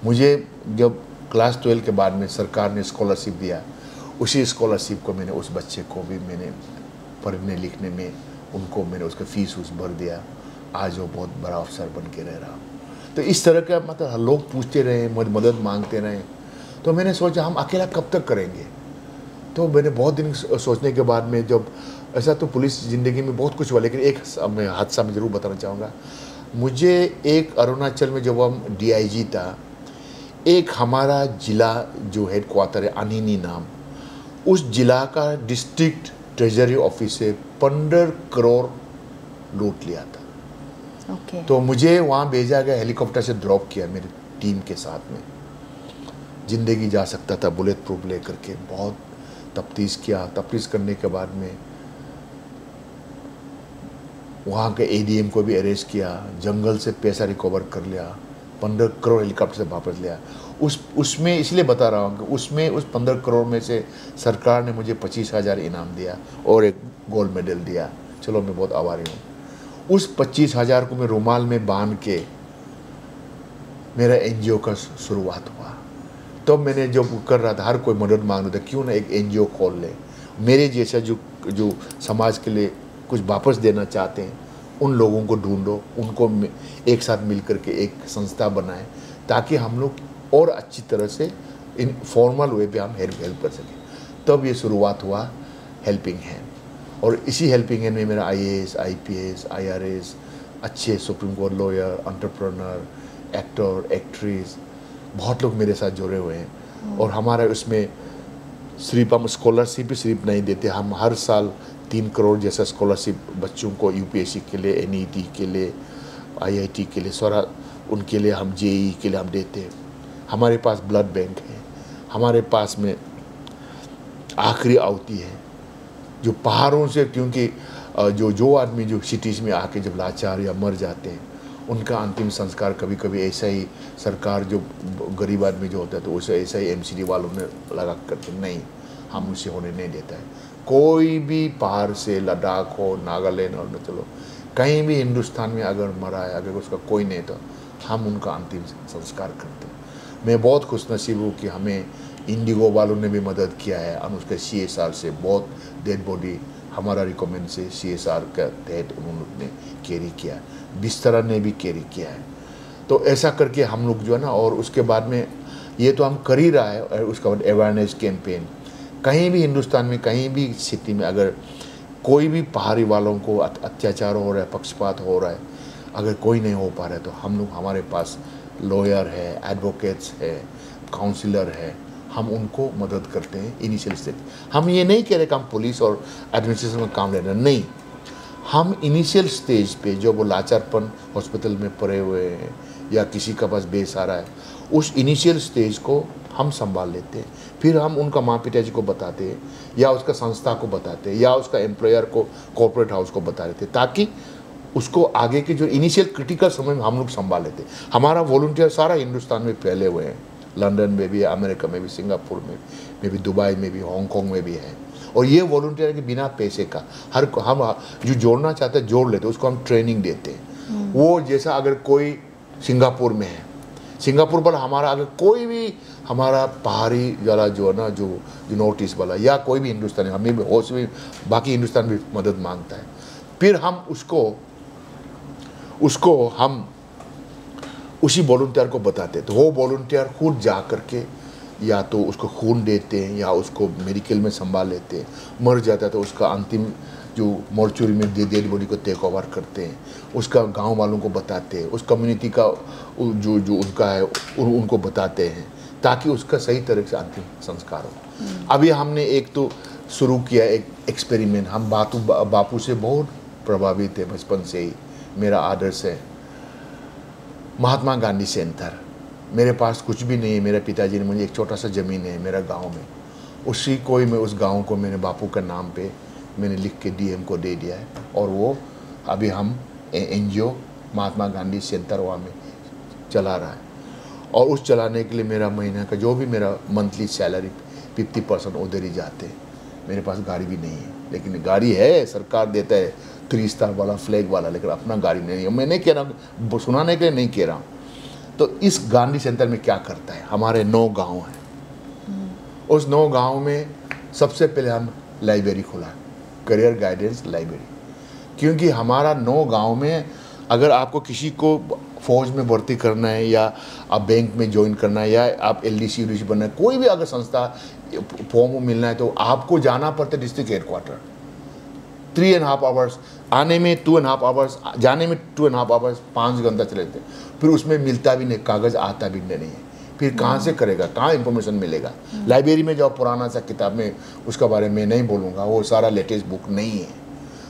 मुझे जब क्लास 12 के बाद में सरकार ने स्कॉलरशिप दिया, उसी स्कॉलरशिप को मैंने उस बच्चे को भी मैंने पढ़ने लिखने में उनको मैंने उसका फ़ीस भर दिया। आज वो बहुत बड़ा अफसर बन के रह रहा। तो इस तरह का मतलब लोग पूछते रहे, मदद मांगते रहे, तो मैंने सोचा हम अकेला कब तक करेंगे। तो मैंने बहुत दिन सोचने के बाद में, जब ऐसा तो पुलिस ज़िंदगी में बहुत कुछ हुआ, लेकिन एक मैं हादसा में ज़रूर बताना चाहूँगा। मुझे एक अरुणाचल में जब हम DIG था, एक हमारा ज़िला जो हेड क्वार्टर है अनिनी नाम, उस ज़िला का डिस्ट्रिक्ट ट्रेजरी ऑफिस से 15 करोड़ लूट लिया था। तो मुझे वहाँ भेजा गया, हेलीकॉप्टर से ड्रॉप किया मेरी टीम के साथ में। ज़िंदगी जा सकता था बुलेट प्रूफ ले करके। बहुत तफ्तीश किया, तफ्तीश करने के बाद में वहाँ के ADM को भी अरेस्ट किया, जंगल से पैसा रिकवर कर लिया, 15 करोड़ हेलीकॉप्टर से वापस लिया। उसमें इसलिए बता रहा हूँ कि उसमें उस 15 करोड़ में से सरकार ने मुझे 25,000 इनाम दिया और एक गोल्ड मेडल दिया। चलो मैं बहुत आभारी हूँ। उस 25,000 को मैं रुमाल में बांध के मेरा NGO का शुरुआत हुआ। तब मैंने जो कर रहा था, हर कोई मदद मांग रहा था, क्यों ना एक NGO खोल ले। मेरे जैसा जो समाज के लिए कुछ वापस देना चाहते हैं, उन लोगों को ढूंढो, उनको एक साथ मिल करके एक संस्था बनाएं, ताकि हम लोग और अच्छी तरह से इन फॉर्मल वे पे हम हेल्प कर सकें। तब ये शुरुआत हुआ हेल्पिंग हैंड। और इसी हेल्पिंग हैंड में मेरा IAS, IPS, IRS, अच्छे supreme court lawyer, entrepreneur, actor, actress, बहुत लोग मेरे साथ जुड़े हुए हैं। और हमारा उसमें सिर्फ हम स्कॉलरशिप भी सिर्फ नहीं देते, हम हर साल 3 करोड़ जैसा स्कॉलरशिप बच्चों को UPSC के लिए, NET के लिए, IIT के लिए, सारा उनके लिए हम JEE के लिए हम देते हैं। हमारे पास ब्लड बैंक है, हमारे पास में आखिरी आहुति है। जो पहाड़ों से, क्योंकि जो आदमी जो सिटीज़ में आके जब लाचार या मर जाते हैं, उनका अंतिम संस्कार कभी कभी ऐसा ही सरकार, जो गरीब आदमी जो होता है, तो उसे ऐसा ही MCD वालों ने लगा करते, नहीं, हम उसे होने नहीं देता है। कोई भी पहाड़ से, लद्दाख हो, नागालैंड और चलो कहीं भी हिंदुस्तान में अगर मरा है, अगर उसका कोई नहीं, तो हम उनका अंतिम संस्कार करते हैं। मैं बहुत खुशनसीब हूँ कि हमें इंडिगो वालों ने भी मदद किया है, और उसके CSR से बहुत डेड बॉडी हमारा रिकमेंड से CSR के तहत उन्होंने कैरी किया, बिस्तरा ने भी कैरी किया है। तो ऐसा करके हम लोग जो है ना, और उसके बाद में ये तो हम कर ही रहा है, और उसके बाद अवेयरनेस कैंपेन, कहीं भी हिंदुस्तान में कहीं भी सिटी में अगर कोई भी पहाड़ी वालों को अत्याचार हो रहा है, पक्षपात हो रहा है, अगर कोई नहीं हो पा रहा है, तो हम लोग, हमारे पास लॉयर है, एडवोकेट्स है, काउंसलर है, हम उनको मदद करते हैं इनिशियल स्टेज। हम ये नहीं कह रहे कि हम पुलिस और एडमिनिस्ट्रेशन में काम लेना, नहीं, हम इनिशियल स्टेज पे जो वो लाचारपन हॉस्पिटल में पड़े हुए हैं या किसी का पास बेसहारा है, उस इनिशियल स्टेज को हम संभाल लेते हैं। फिर हम उनका माँ पिताजी को बताते हैं, या उसका संस्था को बताते हैं, या उसका एम्प्लॉयर को, कॉर्पोरेट हाउस को बता देते, ताकि उसको आगे के जो इनिशियल क्रिटिकल समय में हम लोग संभाल लेते हैं। हमारा वॉलंटियर सारा हिंदुस्तान में फैले हुए हैं, लंदन में भी, अमेरिका में भी, सिंगापुर में भी, दुबई में भी, हांगकॉन्ग में भी है। और ये वॉलंटियर के बिना पैसे का, हर हम जो जोड़ना चाहते हैं जोड़ लेते हैं, उसको हम ट्रेनिंग देते हैं। वो जैसा अगर कोई सिंगापुर में है, सिंगापुर वाला हमारा, अगर कोई भी हमारा पहाड़ी वाला जो है ना, जो नॉर्थ ईस्ट वाला, या कोई भी हिंदुस्तानी, हमें भी, बाकी हिंदुस्तान भी मदद मांगता है, फिर हम उसको हम उसी वॉलंटियर को बताते, तो वो वॉलंटियर खुद जा करके या तो उसको खून देते हैं या उसको मेडिकल में संभाल लेते हैं, मर जाता है तो उसका अंतिम जो मॉर्चुरी में डेड बॉडी को टेक ओवर करते हैं, उसका गांव वालों को बताते हैं, उस कम्युनिटी का जो उनका है उनको बताते हैं, ताकि उसका सही तरह से अंतिम संस्कार हो। अभी हमने एक तो शुरू किया एक एक्सपेरिमेंट, हम बापू से बहुत प्रभावित है बचपन से ही, मेरा आदर्श है महात्मा गांधी सेंटर। मेरे पास कुछ भी नहीं है, मेरे पिताजी ने मुझे एक छोटा सा ज़मीन है मेरा गांव में, उस गांव को मैंने बापू का नाम पे मैंने लिख के डीएम को दे दिया है, और वो अभी हम एनजीओ महात्मा गांधी सेंटर वहाँ में चला रहा है। और उस चलाने के लिए मेरा महीना का जो भी मेरा मंथली सैलरी 50% उधर ही जाते हैं। मेरे पास गाड़ी भी नहीं है, लेकिन गाड़ी है, सरकार देता है 3 स्टार वाला फ्लैग वाला, लेकिन अपना गाड़ी नहीं है। मैं नहीं कह रहा, सुनाने के लिए नहीं कह रहा हूँ। तो इस गांधी सेंटर में क्या करता है, हमारे 9 गांव हैं, उस 9 गांव में सबसे पहले हम लाइब्रेरी खोला, करियर गाइडेंस लाइब्रेरी, क्योंकि हमारा 9 गांव में अगर आपको किसी को फौज में भर्ती करना है या आप बैंक में ज्वाइन करना है या आप एलडीसी यूडीसी बनना है, कोई भी अगर संस्था फॉर्म मिलना है, तो आपको जाना पड़ता है डिस्ट्रिक्ट हेडक्वार्टर। 3.5 आवर्स आने में, 2.5 आवर्स जाने में, 2.5 आवर्स, 5 घंटा चले थे। फिर उसमें मिलता भी नहीं, कागज़ आता भी नहीं है, फिर कहाँ से करेगा, कहाँ इंफॉर्मेशन मिलेगा। लाइब्रेरी में जाओ, पुराना सा किताब में उसका बारे में नहीं बोलूँगा, वो सारा लेटेस्ट बुक नहीं है।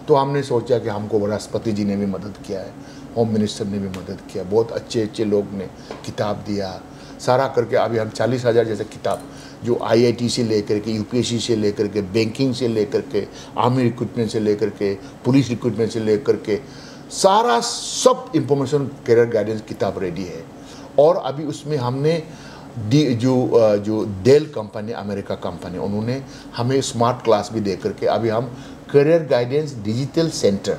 तो हमने सोचा कि हमको राष्ट्रपति जी ने भी मदद किया है, होम मिनिस्टर ने भी मदद किया, बहुत अच्छे अच्छे लोग ने किताब दिया, सारा करके अभी हम 40,000 जैसे किताब जो आईआईटी से लेकर के, यूपीएससी से लेकर के, बैंकिंग से लेकर के, आर्मी रिक्रूटमेंट से लेकर के, पुलिस रिक्रूटमेंट से लेकर के, सारा सब इंफॉर्मेशन करियर गाइडेंस किताब रेडी है। और अभी उसमें हमने जो डेल कंपनी, अमेरिका कंपनी, उन्होंने हमें स्मार्ट क्लास भी दे करके अभी हम करियर गाइडेंस डिजिटल सेंटर,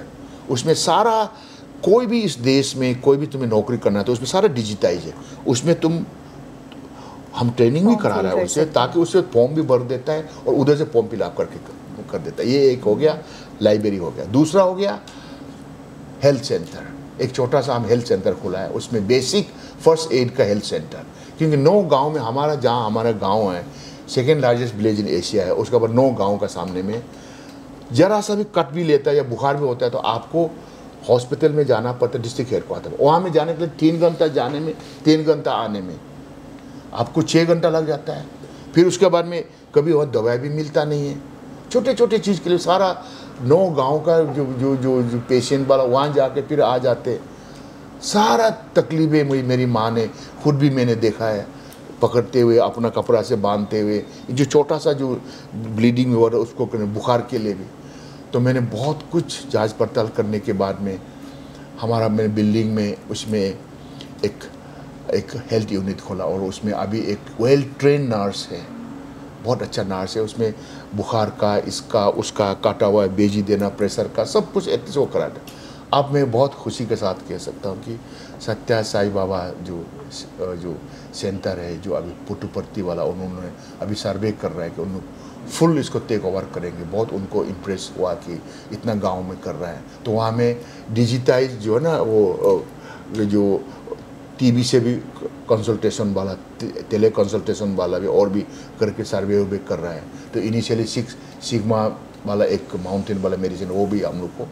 उसमें सारा कोई भी इस देश में कोई भी तुम्हें नौकरी करना है तो उसमें सारा डिजिटाइज है, उसमें हम ट्रेनिंग भी करा रहा है उससे, ताकि उससे फॉर्म भी भर देता है और उधर से फॉर्म फिलअप करके कर देता है। ये एक हो गया, लाइब्रेरी हो गया। दूसरा हो गया हेल्थ सेंटर, एक छोटा सा हम हेल्थ सेंटर खोला है, उसमें बेसिक फर्स्ट एड का हेल्थ सेंटर, क्योंकि 9 गांव में हमारा गांव है second largest village in Asia है, उसके बाद 9 गाँव का सामने में जरा सा भी कट भी लेता है या बुखार भी होता है तो आपको हॉस्पिटल में जाना पड़ता है, डिस्ट्रिक्ट हेडक्वार्टर। वहाँ में जाने के लिए 3 घंटा जाने में, 3 घंटा आने में आपको 6 घंटा लग जाता है। फिर उसके बाद में कभी वहाँ दवाई भी मिलता नहीं है, छोटे छोटे चीज़ के लिए सारा 9 गांव का जो पेशेंट वाला वहाँ जाके फिर आ जाते, सारा तकलीफें मेरी माँ ने खुद भी मैंने देखा है, पकड़ते हुए, अपना कपड़ा से बांधते हुए, जो छोटा सा जो ब्लीडिंग हुआ उसको बुखार के लिए भी। तो मैंने बहुत कुछ जांच पड़ताल करने के बाद में मैंने बिल्डिंग में उसमें एक हेल्थ यूनिट खोला, और उसमें अभी एक वेल ट्रेन नर्स है, बहुत अच्छा नर्स है, उसमें बुखार का, इसका उसका, काटा हुआ बेजी देना, प्रेशर का, सब कुछ अच्छे वो करा था। अब मैं बहुत खुशी के साथ कह सकता हूँ कि सत्या साई बाबा जो सेंटर है, जो अभी पुट्टुपर्ती वाला, उन्होंने अभी सर्वे कर रहा है कि उन्होंने फुल इसको टेक ओवर करेंगे। बहुत उनको इम्प्रेस हुआ कि इतना गांव में कर रहा है। तो वहाँ में डिजिटाइज जो है ना, वो जो टीवी से भी कंसल्टेशन वाला, टेली कंसल्टेशन वाला भी और भी करके सर्वे भी कर रहा है। तो इनिशियली 6 सिग्मा वाला एक माउंटेन वाला मेडिसिन, वो भी हम लोग को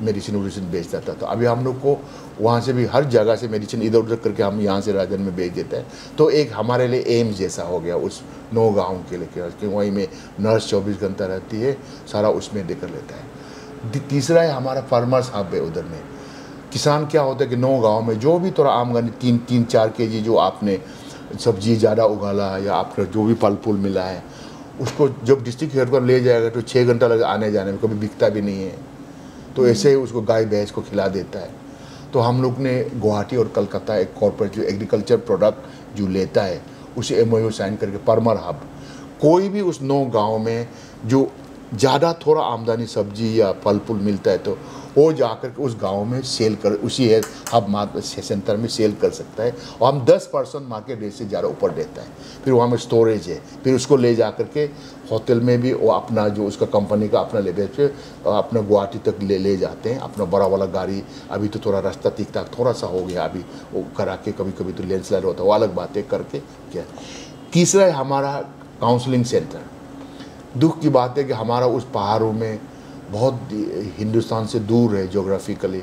मेडिसिन बेचता था। तो अभी हम लोग को वहाँ से भी हर जगह से मेडिसिन इधर उधर करके हम यहाँ से राजन में बेच देते हैं। तो एक हमारे लिए एम्स जैसा हो गया उस 9 गाँव के लिए, क्योंकि वहीं में नर्स 24 घंटा रहती है, सारा उसमें देकर लेता है। तीसरा है हमारा फार्मर्स हब है, उधर में किसान क्या होता है कि 9 गाँव में जो भी थोड़ा आमदनी 3-4 केजी जो आपने सब्जी ज़्यादा उगाला या आपका जो भी फल फूल मिला है, उसको जब डिस्ट्रिक्ट हेडक्वार्टर ले जाएगा तो 6 घंटा लगे आने जाने में, कभी बिकता भी नहीं है। तो ऐसे ही उसको गाय भैंस को खिला देता है। तो हम लोग ने गुवाहाटी और कलकत्ता एक कॉर्पोरेट जो एग्रीकल्चर प्रोडक्ट जो लेता है उसे MOU साइन करके फार्मर हब, कोई भी उस 9 गाँव में जो ज़्यादा थोड़ा आमदनी सब्जी या फल फूल मिलता है तो वो जाकर के उस गांव में सेल कर, उसी हब मार्केट सेंटर में सेल कर सकता है। और हम 10% मार्केट रेट से ज़्यादा ऊपर देता है। फिर वहाँ में स्टोरेज है, फिर उसको ले जा कर के होटल में भी वो अपना जो उसका कंपनी का अपना लेवल पे अपना गुवाहाटी तक ले जाते हैं। अपना बड़ा वाला गाड़ी, अभी तो थोड़ा रास्ता ठीक ठाक थोड़ा सा हो गया, अभी वो करा के कभी कभी तो लैंडस्लाइड होता है, वो अलग बातें करके क्या। तीसरा है हमारा काउंसलिंग सेंटर। दुख की बात है कि हमारा उस पहाड़ों में बहुत हिंदुस्तान से दूर है जोग्राफिकली।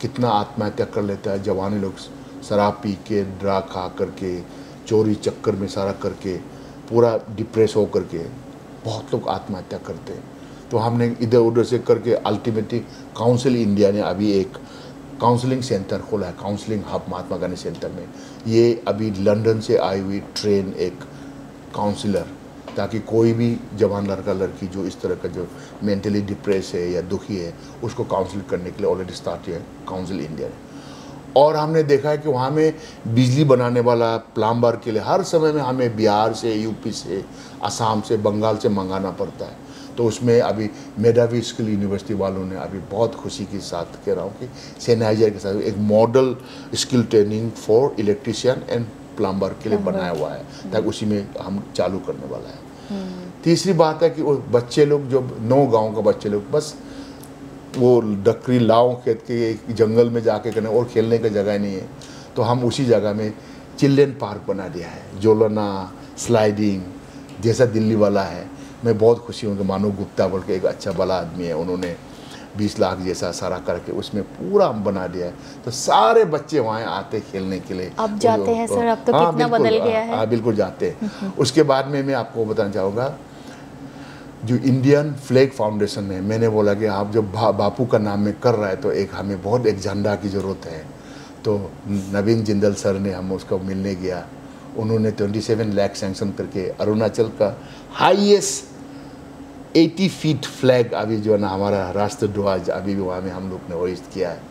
कितना आत्महत्या कर लेता है जवानी लोग, शराब पी के, ड्रा खा करके, चोरी चक्कर में सारा करके, पूरा डिप्रेस हो करके बहुत लोग आत्महत्या करते हैं। तो हमने इधर उधर से करके अल्टीमेटली काउंसिल इंडिया ने अभी एक काउंसलिंग सेंटर खोला है, counselling hub Mahatma Gandhi centre में। ये अभी लंदन से आई हुई ट्रेन एक काउंसलर, ताकि कोई भी जवान लड़का लड़की जो इस तरह का जो मेंटली डिप्रेस है या दुखी है, उसको काउंसिल करने के लिए ऑलरेडी स्टार्ट किया है काउंसिल इंडिया ने। और हमने देखा है कि वहाँ में बिजली बनाने वाला प्लम्बर के लिए हर समय में हमें बिहार से, यूपी से, असम से, बंगाल से मंगाना पड़ता है। तो उसमें अभी मेधावी स्किल यूनिवर्सिटी वालों ने अभी बहुत खुशी के साथ कह रहा हूँ कि सैनिटाइजर के साथ एक model skill training for electrician and plumber के लिए बनाया हुआ है, ताकि उसी में हम चालू करने वाला है। तीसरी बात है कि वो बच्चे लोग जो 9 गांव का बच्चे लोग बस वो डकरी लाओ खेत के जंगल में जाके करने और खेलने का जगह नहीं है, तो हम उसी जगह में चिल्ड्रेन पार्क बना दिया है। जोलना स्लाइडिंग जैसा दिल्ली वाला है। मैं बहुत खुशी हूँ कि मानव गुप्ता बोल के एक अच्छा भला आदमी है, उन्होंने 20 लाख जैसा सारा करके उसमें पूरा हम बना दिया है। तो सारे बच्चे वहाँ आते खेलने के लिए। अब जाते हैं सर, अब तो कितना बदल गया है। हाँ बिल्कुल जाते हैं। उसके बाद में मैं आपको बताना चाहूँगा, जो इंडियन फ्लैग फाउंडेशन है, मैंने बोला कि आप जब बापू का नाम में कर रहा है तो एक हमें बहुत एक झंडा की ज़रूरत है। तो नवीन जिंदल सर ने हम उसको मिलने गया, उन्होंने 27 लाख सैंक्शन करके अरुणाचल का हाईएस्ट 80 फीट फ्लैग अभी जो है ना हमारा राष्ट्र ध्वज अभी भी वहाँ में हम लोग ने होइस्ट किया है,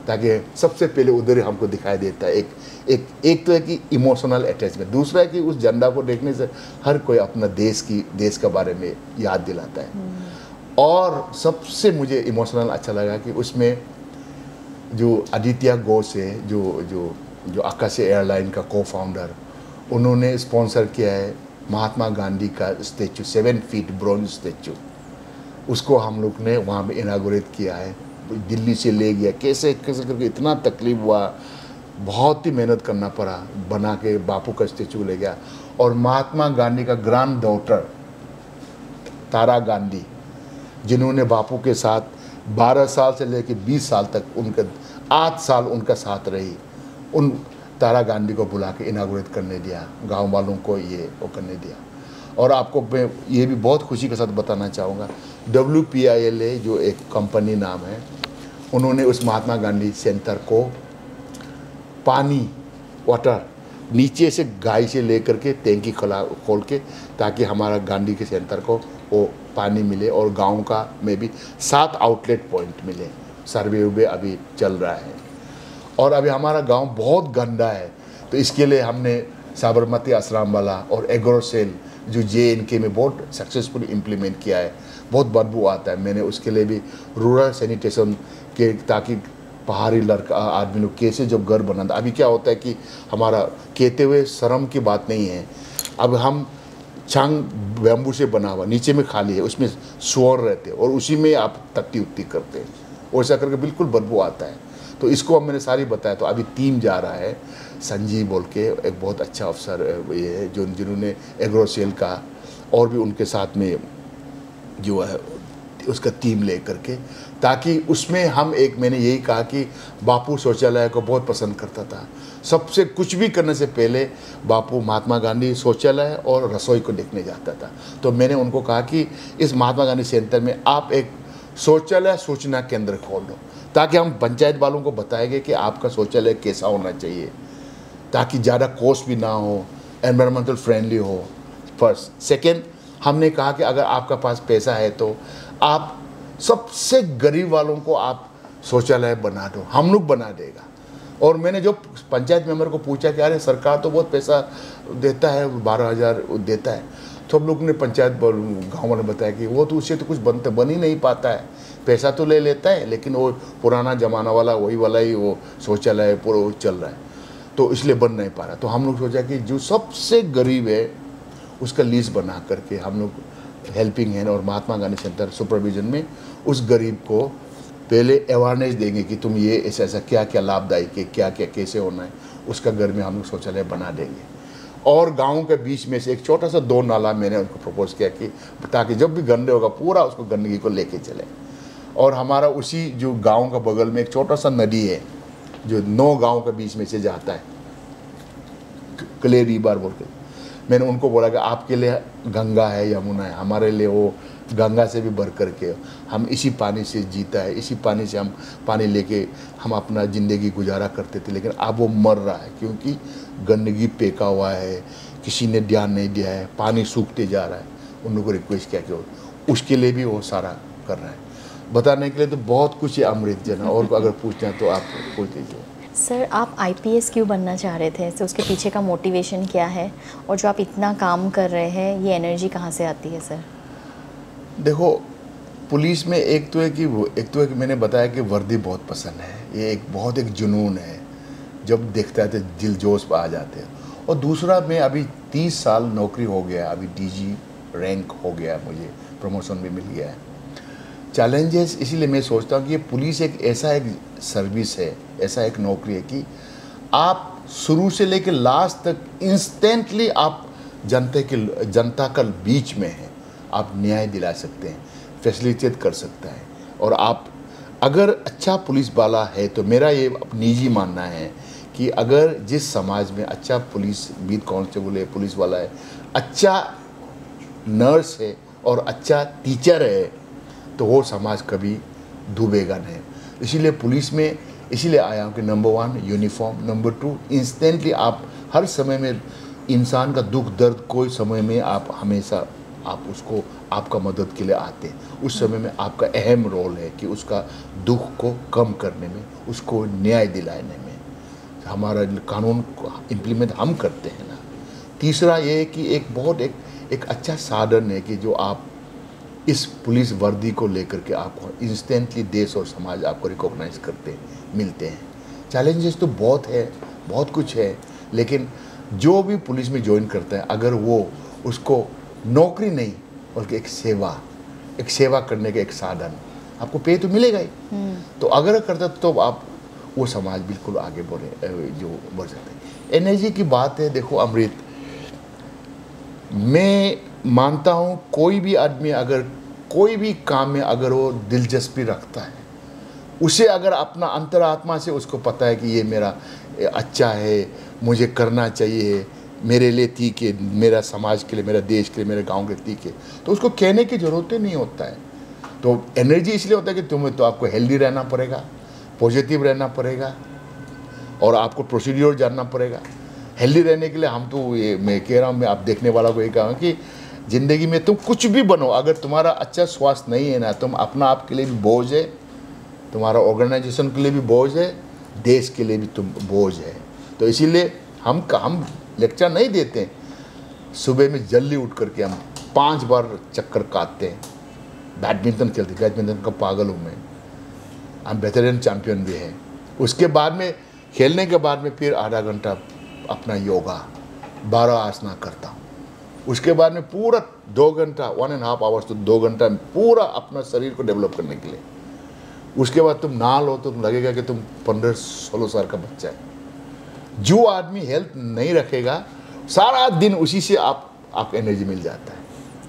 ताकि सबसे पहले उधर ही हमको दिखाई देता है एक तरह की इमोशनल अटैचमेंट। दूसरा है कि उस झंडा को देखने से हर कोई अपना देश का बारे में याद दिलाता है। और सबसे मुझे इमोशनल अच्छा लगा कि उसमें जो आदित्य घोष है, जो आकाशीय एयरलाइन का को फाउंडर, उन्होंने स्पॉन्सर किया है महात्मा गांधी का स्टैचू, 7 फीट ब्रॉन्ज स्टैचू। उसको हम लोग ने वहाँ पे इनागोरेट किया है। दिल्ली से ले गया, कैसे करके इतना तकलीफ हुआ, बहुत ही मेहनत करना पड़ा, बना के बापू का स्टैचू ले गया। और महात्मा गांधी का ग्रैंड डॉटर तारा गांधी, जिन्होंने बापू के साथ 12 साल से लेकर 20 साल तक उनके 8 साल उनका साथ रही, उन तारा गांधी को बुला के इनागोरेट करने दिया, गांव वालों को ये वो करने दिया। और आपको मैं ये भी बहुत खुशी के साथ बताना चाहूँगा, WPILA जो एक कंपनी नाम है, उन्होंने उस महात्मा गांधी सेंटर को पानी वाटर नीचे से गाय से लेकर के टैंकी खोल के, ताकि हमारा गांधी के सेंटर को वो पानी मिले और गांव का में भी 7 आउटलेट पॉइंट मिले। सर्वे अभी चल रहा है। और अभी हमारा गांव बहुत गंदा है, तो इसके लिए हमने साबरमती आश्रम वाला और एग्रोसेल जो JNK में बहुत सक्सेसफुली इम्प्लीमेंट किया है। बहुत बदबू आता है, मैंने उसके लिए भी रूरल सैनिटेशन के, ताकि पहाड़ी लड़का आदमी लोग कैसे जब घर बनाता। अभी क्या होता है कि हमारा कहते हुए शर्म की बात नहीं है, अब हम छांग बैम्बू से बना हुआ नीचे में खाली है, उसमें सुअर रहते हैं और उसी में आप तत्ती उत्ती करते हैं, वैसा करके बिल्कुल बदबू आता है। तो इसको अब मैंने सारी बताया। तो अभी टीम जा रहा है, संजीव बोल के एक बहुत अच्छा अफसर ये है, जो जिन्होंने एग्रोसेल का और भी उनके साथ में जो है उसका टीम ले करके, ताकि उसमें हम एक, मैंने यही कहा कि बापू शौचालय को बहुत पसंद करता था। सबसे कुछ भी करने से पहले बापू महात्मा गांधी शौचालय और रसोई को देखने जाता था। तो मैंने उनको कहा कि इस महात्मा गांधी सेंटर में आप एक शौचालय सूचना केंद्र खोल दो, ताकि हम पंचायत वालों को बताएंगे कि आपका शौचालय कैसा होना चाहिए, ताकि ज़्यादा कॉस्ट भी ना हो, एनवायरमेंटल फ्रेंडली हो। फर्स्ट। सेकेंड, हमने कहा कि अगर आपका पास पैसा है तो आप सबसे गरीब वालों को आप शौचालय बना दो, हम लोग बना देगा। और मैंने जो पंचायत मेंबर को पूछा कि अरे सरकार तो बहुत पैसा देता है, 12,000 देता है, सब लोग ने पंचायत गांव वाले बताया कि वो तो उससे तो कुछ बन ही नहीं पाता है, पैसा तो ले लेता है लेकिन वो पुराना ज़माना वाला वही वाला ही वो शौचालय पूरा वो चल रहा है, तो इसलिए बन नहीं पा रहा। तो हम लोग सोचा कि जो सबसे गरीब है उसका लिस्ट बना करके हम लोग हेल्पिंग हैंड और महात्मा गांधी सेंटर सुपरविजन में उस गरीब को पहले अवेयरनेस देंगे कि तुम ये ऐसा ऐसा क्या क्या लाभदायक है, क्या क्या कैसे होना है, उसका घर में हम लोग शौचालय बना देंगे। और गाँव के बीच में से एक छोटा सा 2 नाला मैंने उनको प्रपोज किया कि ताकि जब भी गंदे होगा पूरा उसको गंदगी को लेके चले। और हमारा उसी जो गांव का बगल में एक छोटा सा नदी है जो 9 गांव के बीच में से जाता है, कलेरी बार बोल के, मैंने उनको बोला कि आपके लिए गंगा है यमुना है, हमारे लिए वो गंगा से भी भर करके हम इसी पानी से जीता है, इसी पानी से हम पानी लेके हम अपना ज़िंदगी गुजारा करते थे, लेकिन अब वो मर रहा है क्योंकि गंदगी फेंका हुआ है, किसी ने ध्यान नहीं दिया है, पानी सूखते जा रहा है। उन लोगों को रिक्वेस्ट किया कि उसके लिए भी वो सारा कर रहा है। बताने के लिए तो बहुत कुछ है अमृत जना, और अगर पूछना है तो आप पूछ लीजिए। सर, आप आईपीएस क्यों बनना चाह रहे थे? तो उसके पीछे का मोटिवेशन क्या है, और जो आप इतना काम कर रहे हैं ये एनर्जी कहाँ से आती है सर? देखो, पुलिस में एक तो है कि मैंने बताया कि वर्दी बहुत पसंद है, ये एक बहुत एक जुनून है, जब देखता है तो दिल जोश पर आ जाते हैं। और दूसरा, मैं अभी 30 साल नौकरी हो गया, अभी डीजी रैंक हो गया, मुझे प्रमोशन भी मिल गया है। चैलेंजेस इसीलिए मैं सोचता हूँ कि ये पुलिस एक ऐसा एक सर्विस है, ऐसा एक नौकरी है कि आप शुरू से लेकर लास्ट तक इंस्टेंटली आप जनता का बीच में है, आप न्याय दिला सकते हैं, फैसिलिटेट कर सकता है। और आप अगर अच्छा पुलिस वाला है तो मेरा ये निजी मानना है कि अगर जिस समाज में अच्छा पुलिस बीट कांस्टेबल है, पुलिस वाला है, अच्छा नर्स है और अच्छा टीचर है, तो वो समाज कभी डूबेगा नहीं। इसीलिए पुलिस में इसीलिए आया हूँ कि नंबर 1 यूनिफॉर्म, नंबर 2 इंस्टेंटली आप हर समय में इंसान का दुख दर्द कोई समय में आप हमेशा आप उसको आपका मदद के लिए आते हैं, उस समय में आपका अहम रोल है कि उसका दुख को कम करने में, उसको न्याय दिलाने में हमारा कानून को इम्प्लीमेंट हम करते हैं ना। तीसरा ये है कि एक बहुत एक अच्छा साधन है कि जो आप इस पुलिस वर्दी को लेकर के आपको इंस्टेंटली देश और समाज आपको रिकॉग्नाइज करते मिलते हैं। चैलेंजेस तो बहुत है, बहुत कुछ है, लेकिन जो भी पुलिस में ज्वाइन करता है अगर वो उसको नौकरी नहीं बल्कि एक सेवा करने का एक साधन, आपको पे तो मिलेगा ही, तो अगर करता तो आप वो समाज बिल्कुल आगे बढ़ सकते हैं। एनर्जी की बात है, देखो अमृत, मैं मानता हूँ कोई भी आदमी अगर कोई भी काम में अगर वो दिलचस्पी रखता है, उसे अगर अपना अंतरात्मा से उसको पता है कि ये मेरा अच्छा है, मुझे करना चाहिए, मेरे लिए ठीक है, मेरा समाज के लिए, मेरा देश के लिए, मेरे गांव के ठीक है, तो उसको कहने की ज़रूरत ही नहीं होता है। तो एनर्जी इसलिए होता है कि तुम्हें तो आपको हेल्दी रहना पड़ेगा, पॉजिटिव रहना पड़ेगा और आपको प्रोसीड्योर जानना पड़ेगा। हेल्दी रहने के लिए हम तो ये मैं कह रहा हूँ, मैं आप देखने वाला को ये कहा कि ज़िंदगी में तुम कुछ भी बनो, अगर तुम्हारा अच्छा स्वास्थ्य नहीं है ना, तुम अपना आप के लिए भी बोझ है, तुम्हारा ऑर्गेनाइजेशन के लिए भी बोझ है, देश के लिए भी तुम बोझ है। तो इसीलिए हम लेक्चर नहीं देते, सुबह में जल्दी उठ करके हम 5 बार चक्कर काटते हैं, बैडमिंटन खेलते, बैडमिंटन का पागल हूँ मैं, हम वेटरन चैम्पियन भी हैं। उसके बाद में खेलने के बाद में फिर आधा घंटा अपना योगा 12 आसना करता हूँ। उसके बाद में पूरा 2 घंटा 1.5 आवर्स तो 2 घंटा पूरा अपना शरीर को डेवलप करने के लिए। उसके बाद तुम नहा लो तो लगेगा कि तुम 15-16 साल का बच्चा है। जो आदमी हेल्थ नहीं रखेगा सारा दिन उसी से आपको एनर्जी मिल जाता है।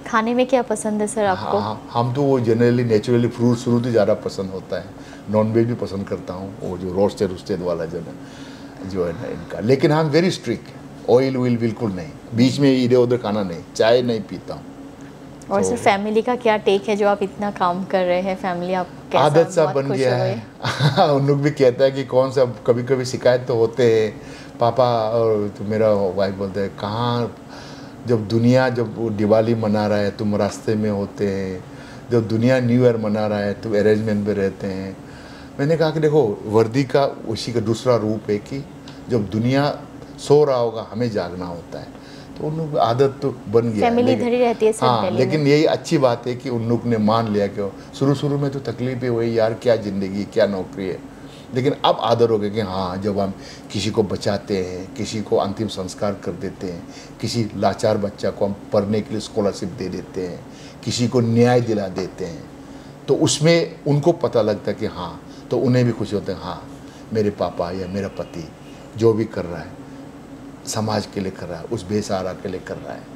खाने में क्या पसंद है सर आपको? हाँ, हम तो वो जनरली नेचुरली फ्रूट ही ज़्यादा पसंद होता है, नॉनवेज भी पसंद करता हूँ, वो जो रोस्टेड वाला जो है ना इनका। लेकिन हम वेरी स्ट्रिक्ट, ऑयल विल बिल्कुल नहीं, बीच में इधर उधर खाना नहीं, चाय नहीं पीता हूँ। और सर फैमिली का क्या टेक है, जो आप इतना काम कर रहे हैं, फैमिली आप कैसा, आदत सा बन गया है। उन लोग भी कहता है कि कौन सा, कभी कभी शिकायत तो होते हैं पापा, और तो मेरा वाइफ बोलते हैं कहाँ, जब दिवाली मना रहा है तुम रास्ते में होते हैं, जब दुनिया न्यू ईयर मना रहा है तुम अरेंजमेंट में रहते हैं। मैंने कहा कि देखो वर्दी का उसी का दूसरा रूप है कि जब दुनिया सो रहा होगा हमें जागना होता है, तो उन लोग की आदत तो बन गया। फैमिली इधर ही रहती है सर हाँ, दिल्ली लेकिन में। यही अच्छी बात है कि उन लोग ने मान लिया कि शुरू में तो तकलीफें हुई, यार क्या ज़िंदगी, क्या नौकरी है, लेकिन अब आदर हो गया कि हाँ, जब हम किसी को बचाते हैं, किसी को अंतिम संस्कार कर देते हैं, किसी लाचार बच्चा को हम पढ़ने के लिए स्कॉलरशिप दे देते हैं, किसी को न्याय दिला देते हैं, तो उसमें उनको पता लगता है कि हाँ, तो उन्हें भी खुशी होता है, हाँ मेरे पापा या मेरा पति जो भी कर रहा है समाज के लिए कर रहा है, उस बेसहारा के लिए कर रहा है।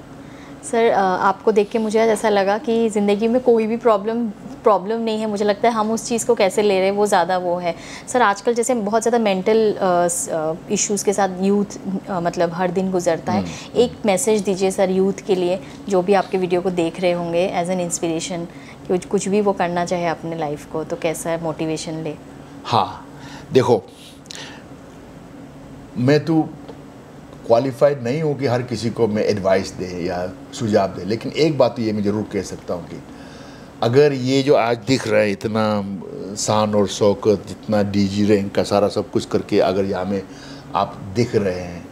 सर आपको देख के मुझे ऐसा लगा कि ज़िंदगी में कोई भी प्रॉब्लम नहीं है, मुझे लगता है हम उस चीज़ को कैसे ले रहे हैं वो ज़्यादा वो है। सर आजकल जैसे बहुत ज़्यादा मेंटल इश्यूज़ के साथ यूथ मतलब हर दिन गुजरता है, एक मैसेज दीजिए सर यूथ के लिए जो भी आपके वीडियो को देख रहे होंगे एज एन इंस्पिरेशन, कुछ भी वो करना चाहे अपने लाइफ को तो कैसा मोटिवेशन ले। हाँ देखो, मैं तो क्वालिफाइड नहीं हूँ कि हर किसी को मैं एडवाइस दे या सुझाव दे, लेकिन एक बात तो ये मैं ज़रूर कह सकता हूँ कि अगर ये जो आज दिख रहा है इतना शान और शौकत, जितना डीजी रैंक का सारा सब कुछ करके अगर यहाँ में आप दिख रहे हैं,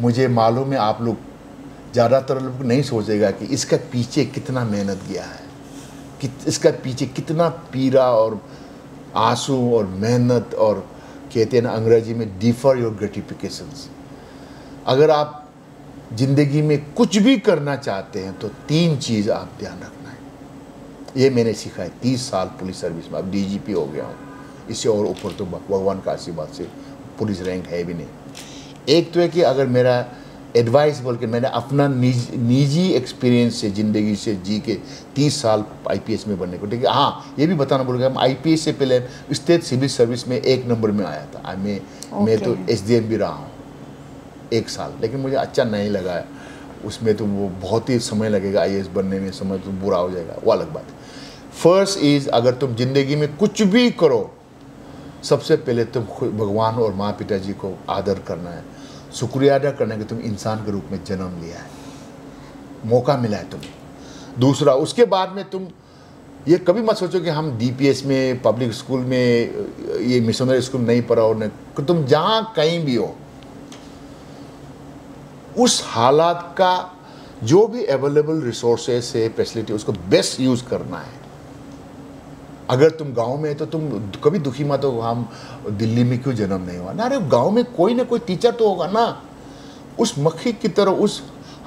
मुझे मालूम है आप लोग ज़्यादातर लोग नहीं सोचेगा कि इसका पीछे कितना मेहनत गया है, कि इसका पीछे कितना पीड़ा और आंसू और मेहनत, और कहते हैं ना अंग्रेजी में डिफर योर ग्रेटिफिकेशंस। अगर आप ज़िंदगी में कुछ भी करना चाहते हैं तो 3 चीज़ आप ध्यान रखना है। ये मैंने सीखा है 30 साल पुलिस सर्विस में, अब डीजीपी हो गया हूँ, इससे और ऊपर तो भगवान का आशीर्वाद से पुलिस रैंक है भी नहीं। एक तो है कि अगर मेरा एडवाइस बोल के मैंने अपना निजी एक्सपीरियंस से ज़िंदगी से जी के 30 साल आईपीएस में बनने को, ठीक है। हाँ, ये भी बताना बोलेगा, हम आईपीएस से पहले स्टेट सिविल सर्विस में 1 नंबर में आया था। मैं तो एसडीएम भी रहा हूँ 1 साल, लेकिन मुझे अच्छा नहीं लगा है उसमें, तो वो बहुत ही समय लगेगा आईएएस बनने में, समय तो बुरा हो जाएगा, वो अलग बात है। फर्स्ट इज़, अगर तुम ज़िंदगी में कुछ भी करो, सबसे पहले तुम भगवान और माँ पिता जी को आदर करना है, शुक्रिया अदा करना है कि तुम इंसान के रूप में जन्म लिया है, मौका मिला है तुम्हें। दूसरा, उसके बाद में तुम ये कभी मत सोचो कि हम डीपीएस में, पब्लिक स्कूल में, ये मिशनरी स्कूल नहीं पढ़ा और नहीं, तुम जहाँ कहीं भी हो, उस हालात का जो भी अवेलेबल रिसोर्सेस है, फैसिलिटी, उसको बेस्ट यूज़ करना है। अगर तुम गांव में है तो तुम कभी दुखी मत हो, हम दिल्ली में क्यों जन्म नहीं हुआ ना, अरे गांव में कोई ना कोई टीचर तो होगा ना। उस मक्खी की तरह, उस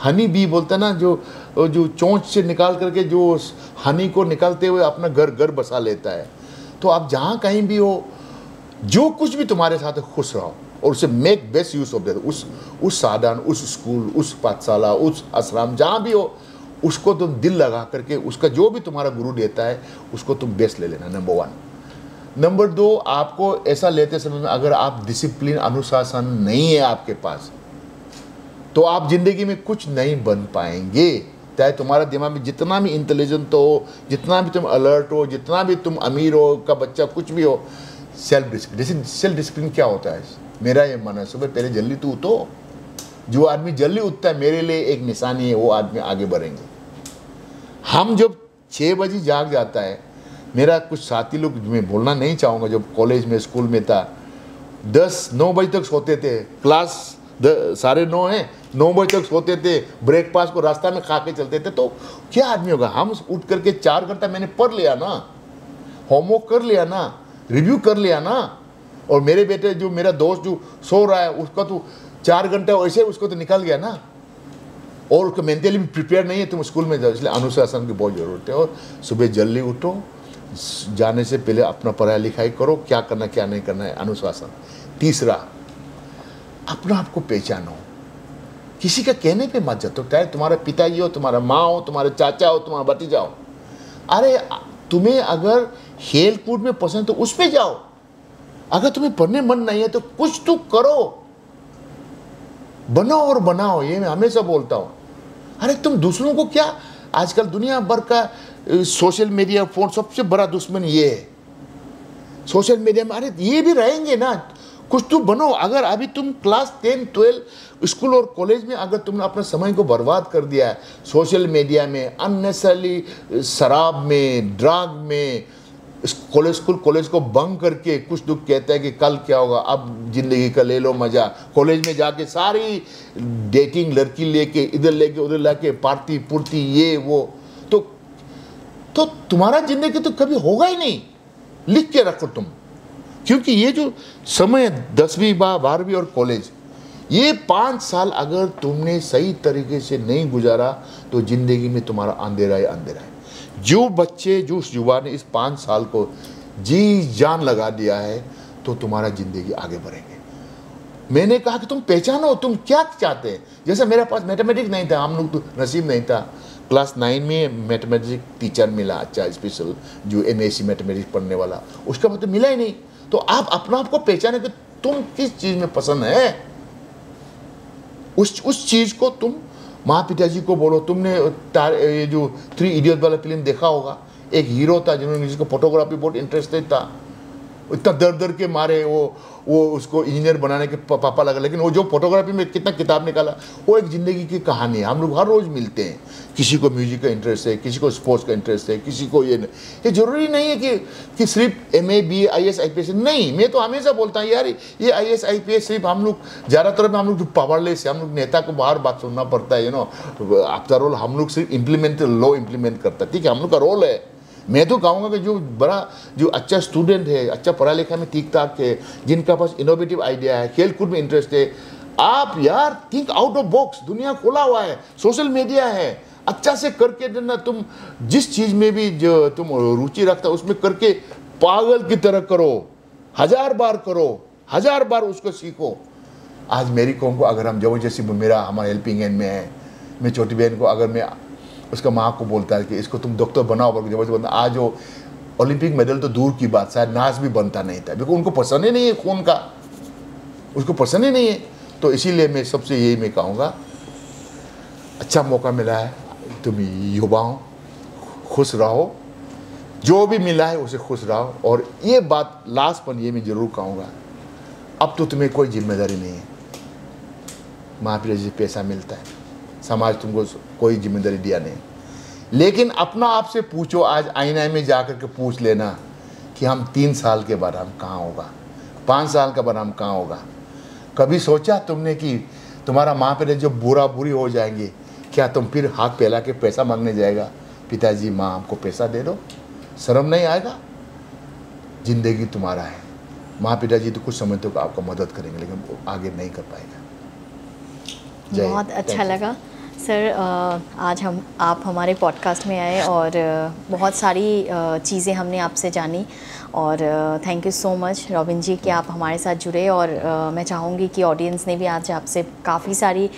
हनी बी बोलता ना, जो चोंच से निकाल करके जो हनी को निकालते हुए अपना घर बसा लेता है। तो आप जहाँ कहीं भी हो, जो कुछ भी तुम्हारे साथ खुश रहो और उसे make best use of that. उस साधन, उस स्कूल, उस पाठशाला, उस आश्रम, जहाँ भी हो, उसको तुम दिल लगा करके, उसका जो भी तुम्हारा गुरु देता है उसको तुम बेस्ट ले लेना, नंबर 1। नंबर 2, आपको ऐसा लेते समय में अगर आप डिसिप्लिन, अनुशासन नहीं है आपके पास, तो आप जिंदगी में कुछ नहीं बन पाएंगे। चाहे तुम्हारा दिमाग में जितना भी इंटेलिजेंट हो, जितना भी तुम अलर्ट हो, जितना भी तुम अमीर हो का बच्चा, कुछ भी हो, सेल्फ डिसिप्लिन। जैसे सेल्फ डिसिप्लिन क्या होता है, मेरा ये मानना है, सुबह पहले जल्दी तो उठो। जो आदमी जल्दी उठता है, मेरे लिए एक निशानी है, वो आदमी आगे बढ़ेंगे। हम जब 6 बजे जाग जाता है, मेरा कुछ साथी लोग, मैं बोलना नहीं चाहूँगा, जब कॉलेज में, स्कूल में था, 10-9 बजे तक सोते थे, क्लास 9:30 है, 9 बजे तक सोते थे, ब्रेकफास्ट को रास्ता में खा के चलते थे। तो क्या आदमी होगा, हम उठ करके 4 घंटा मैंने पढ़ लिया ना, होमवर्क कर लिया ना, रिव्यू कर लिया ना। और मेरे बेटे, जो मेरा दोस्त जो सो रहा है, उसका तो 4 घंटे वैसे उसको तो निकल गया ना, और उसको मेंटली भी प्रिपेयर नहीं है, तुम स्कूल में जाओ। इसलिए अनुशासन की बहुत ज़रूरत है। और सुबह जल्दी उठो, जाने से पहले अपना पढ़ाई लिखाई करो, क्या करना क्या नहीं करना है, अनुशासन। तीसरा, अपना आपको पहचानो, किसी का कहने पे मत जाओ। चाहे तुम्हारे पिताजी हो, तुम्हारा माँ हो, तुम्हारे चाचा हो, तुम्हारा भतीजा हो, अरे तुम्हें अगर खेल कूद में पसंद तो उस पर जाओ। अगर तुम्हें पढ़ने मन नहीं है तो कुछ तो करो, बनाओ और बनाओ। ये मैं हमेशा बोलता हूँ। अरे तुम दूसरों को क्या, आजकल दुनिया भर का सोशल मीडिया, फोन, सबसे बड़ा दुश्मन ये है। सोशल मीडिया में, अरे ये भी रहेंगे ना, कुछ तो बनो। अगर अभी तुम क्लास 10, 12 स्कूल और कॉलेज में अगर तुमने अपने समय को बर्बाद कर दिया है सोशल मीडिया में, अननेसेसरली शराब में, ड्रग में, इस कॉलेज को बंक करके कुछ लोग कहते हैं कि कल क्या होगा, अब जिंदगी का ले लो मजा। कॉलेज में जाके सारी डेटिंग लड़की लेके इधर लेके उधर लेके पार्टी पुर्ती ये वो, तो तुम्हारा जिंदगी तो कभी होगा ही नहीं। लिख के रखो तुम, क्योंकि ये जो समय 10वीं 12वीं और कॉलेज, ये 5 साल अगर तुमने सही तरीके से नहीं गुजारा तो जिंदगी में तुम्हारा अंधेरा ही अंधेरा है। जो बच्चे जो युवा ने इस 5 साल को जी जान लगा दिया है तो तुम्हारा जिंदगी आगे बढ़ेंगे। मैंने कहा कि तुम पहचानो तुम क्या चाहते हैं। जैसे मेरे पास मैथमेटिक्स नहीं था, हम लोग तो नसीब नहीं था। क्लास 9 में मैथमेटिक्स टीचर मिला अच्छा स्पेशल, जो MSc मैथमेटिक्स पढ़ने वाला, उसका मतलब मिला ही नहीं। तो आप अपना आप को पहचाने कि तुम किस चीज़ में पसंद है, उस चीज़ को तुम माँ पिताजी को बोलो। तुमने ये जो 3 इडियट वाला फिल्म देखा होगा, एक हीरो था जिसको फोटोग्राफी बहुत इंटरेस्टेड था, इतना दर के मारे वो उसको इंजीनियर बनाने के पापा लगा, लेकिन वो जो फोटोग्राफी में कितना किताब निकाला, वो एक ज़िंदगी की कहानी है। हम लोग हर रोज़ मिलते हैं, किसी को म्यूजिक का इंटरेस्ट है, किसी को स्पोर्ट्स का इंटरेस्ट है, किसी को ये ज़रूरी नहीं है कि सिर्फ MA BA IAS IPS नहीं। मैं तो हमेशा बोलता हूँ यार, ये IAS IPS सिर्फ हम लोग ज़्यादातर में हम लोग जो पावरलेस है, हम लोग नेता को बाहर बात सुनना पड़ता है, आफ्टर ऑल हम लोग सिर्फ लॉ इम्प्लीमेंट करता है, ठीक है, हम लोग का रोल है। मैं तो कहूँगा कि जो अच्छा स्टूडेंट है, अच्छा पढ़ा लिखा में ठीक ठाक है, जिनका पास इनोवेटिव आइडिया है, खेल कूद में इंटरेस्ट है, आप यार थिंक आउट ऑफ बॉक्स। दुनिया खोला हुआ है, सोशल मीडिया है, अच्छा से करके देना। तुम जिस चीज़ में भी जो तुम रुचि रखता उसमें करके पागल की तरह करो, 1000 बार करो, 1000 बार उसको सीखो। आज मेरी कौम को अगर हम जबरदस्ती, हमारा हेल्पिंग हैंड में है, मैं छोटी बहन को अगर मैं उसका माँ को बोलता है कि इसको तुम डॉक्टर बनाओ, जबरदस्ती बनता, आज वो ओलंपिक मेडल तो दूर की बात, शायद नाच भी बनता नहीं था, बिकॉज उनको पसंद ही नहीं है खून का, उसको पसंद ही नहीं है। तो इसीलिए मैं सबसे यही मैं कहूँगा, अच्छा मौका मिला है, तुम युवाओं खुश रहो, जो भी मिला है उसे खुश रहो। और ये बात लास्ट पर ये मैं ज़रूर कहूँगा, अब तो तुम्हें कोई जिम्मेदारी नहीं है। माँ पिता से पैसा मिलता है, समाज तुमको कोई जिम्मेदारी दिया नहीं, लेकिन अपना आप से पूछो, आज आईना में जा कर के पूछ लेना कि हम 3 साल के बाद हम कहाँ होगा, 5 साल के बाद हम कहाँ होगा। कभी सोचा तुमने कि तुम्हारा माँ पिता जो बुरी हो जाएंगे, क्या तुम फिर हाथ फैला के पैसा मांगने जाएगा, पिताजी माँ हमको पैसा दे दो? शर्म नहीं आएगा? जिंदगी तुम्हारा है, माँ पिताजी तो कुछ समय तक आपको मदद करेंगे, लेकिन आगे नहीं कर पाएगा। बहुत अच्छा लगा सर, आज आप हमारे पॉडकास्ट में आए और बहुत सारी चीज़ें हमने आपसे जानी। और thank you so much Robin ji कि आप हमारे साथ जुड़े। और मैं चाहूँगी कि ऑडियंस ने भी आज आपसे काफ़ी सारी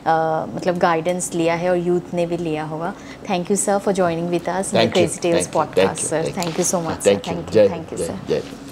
मतलब गाइडेंस लिया है और यूथ ने भी लिया होगा। Thank you sir for joining with us in Crazy Tales podcast sir. Thank you so much sir. Thank you sir.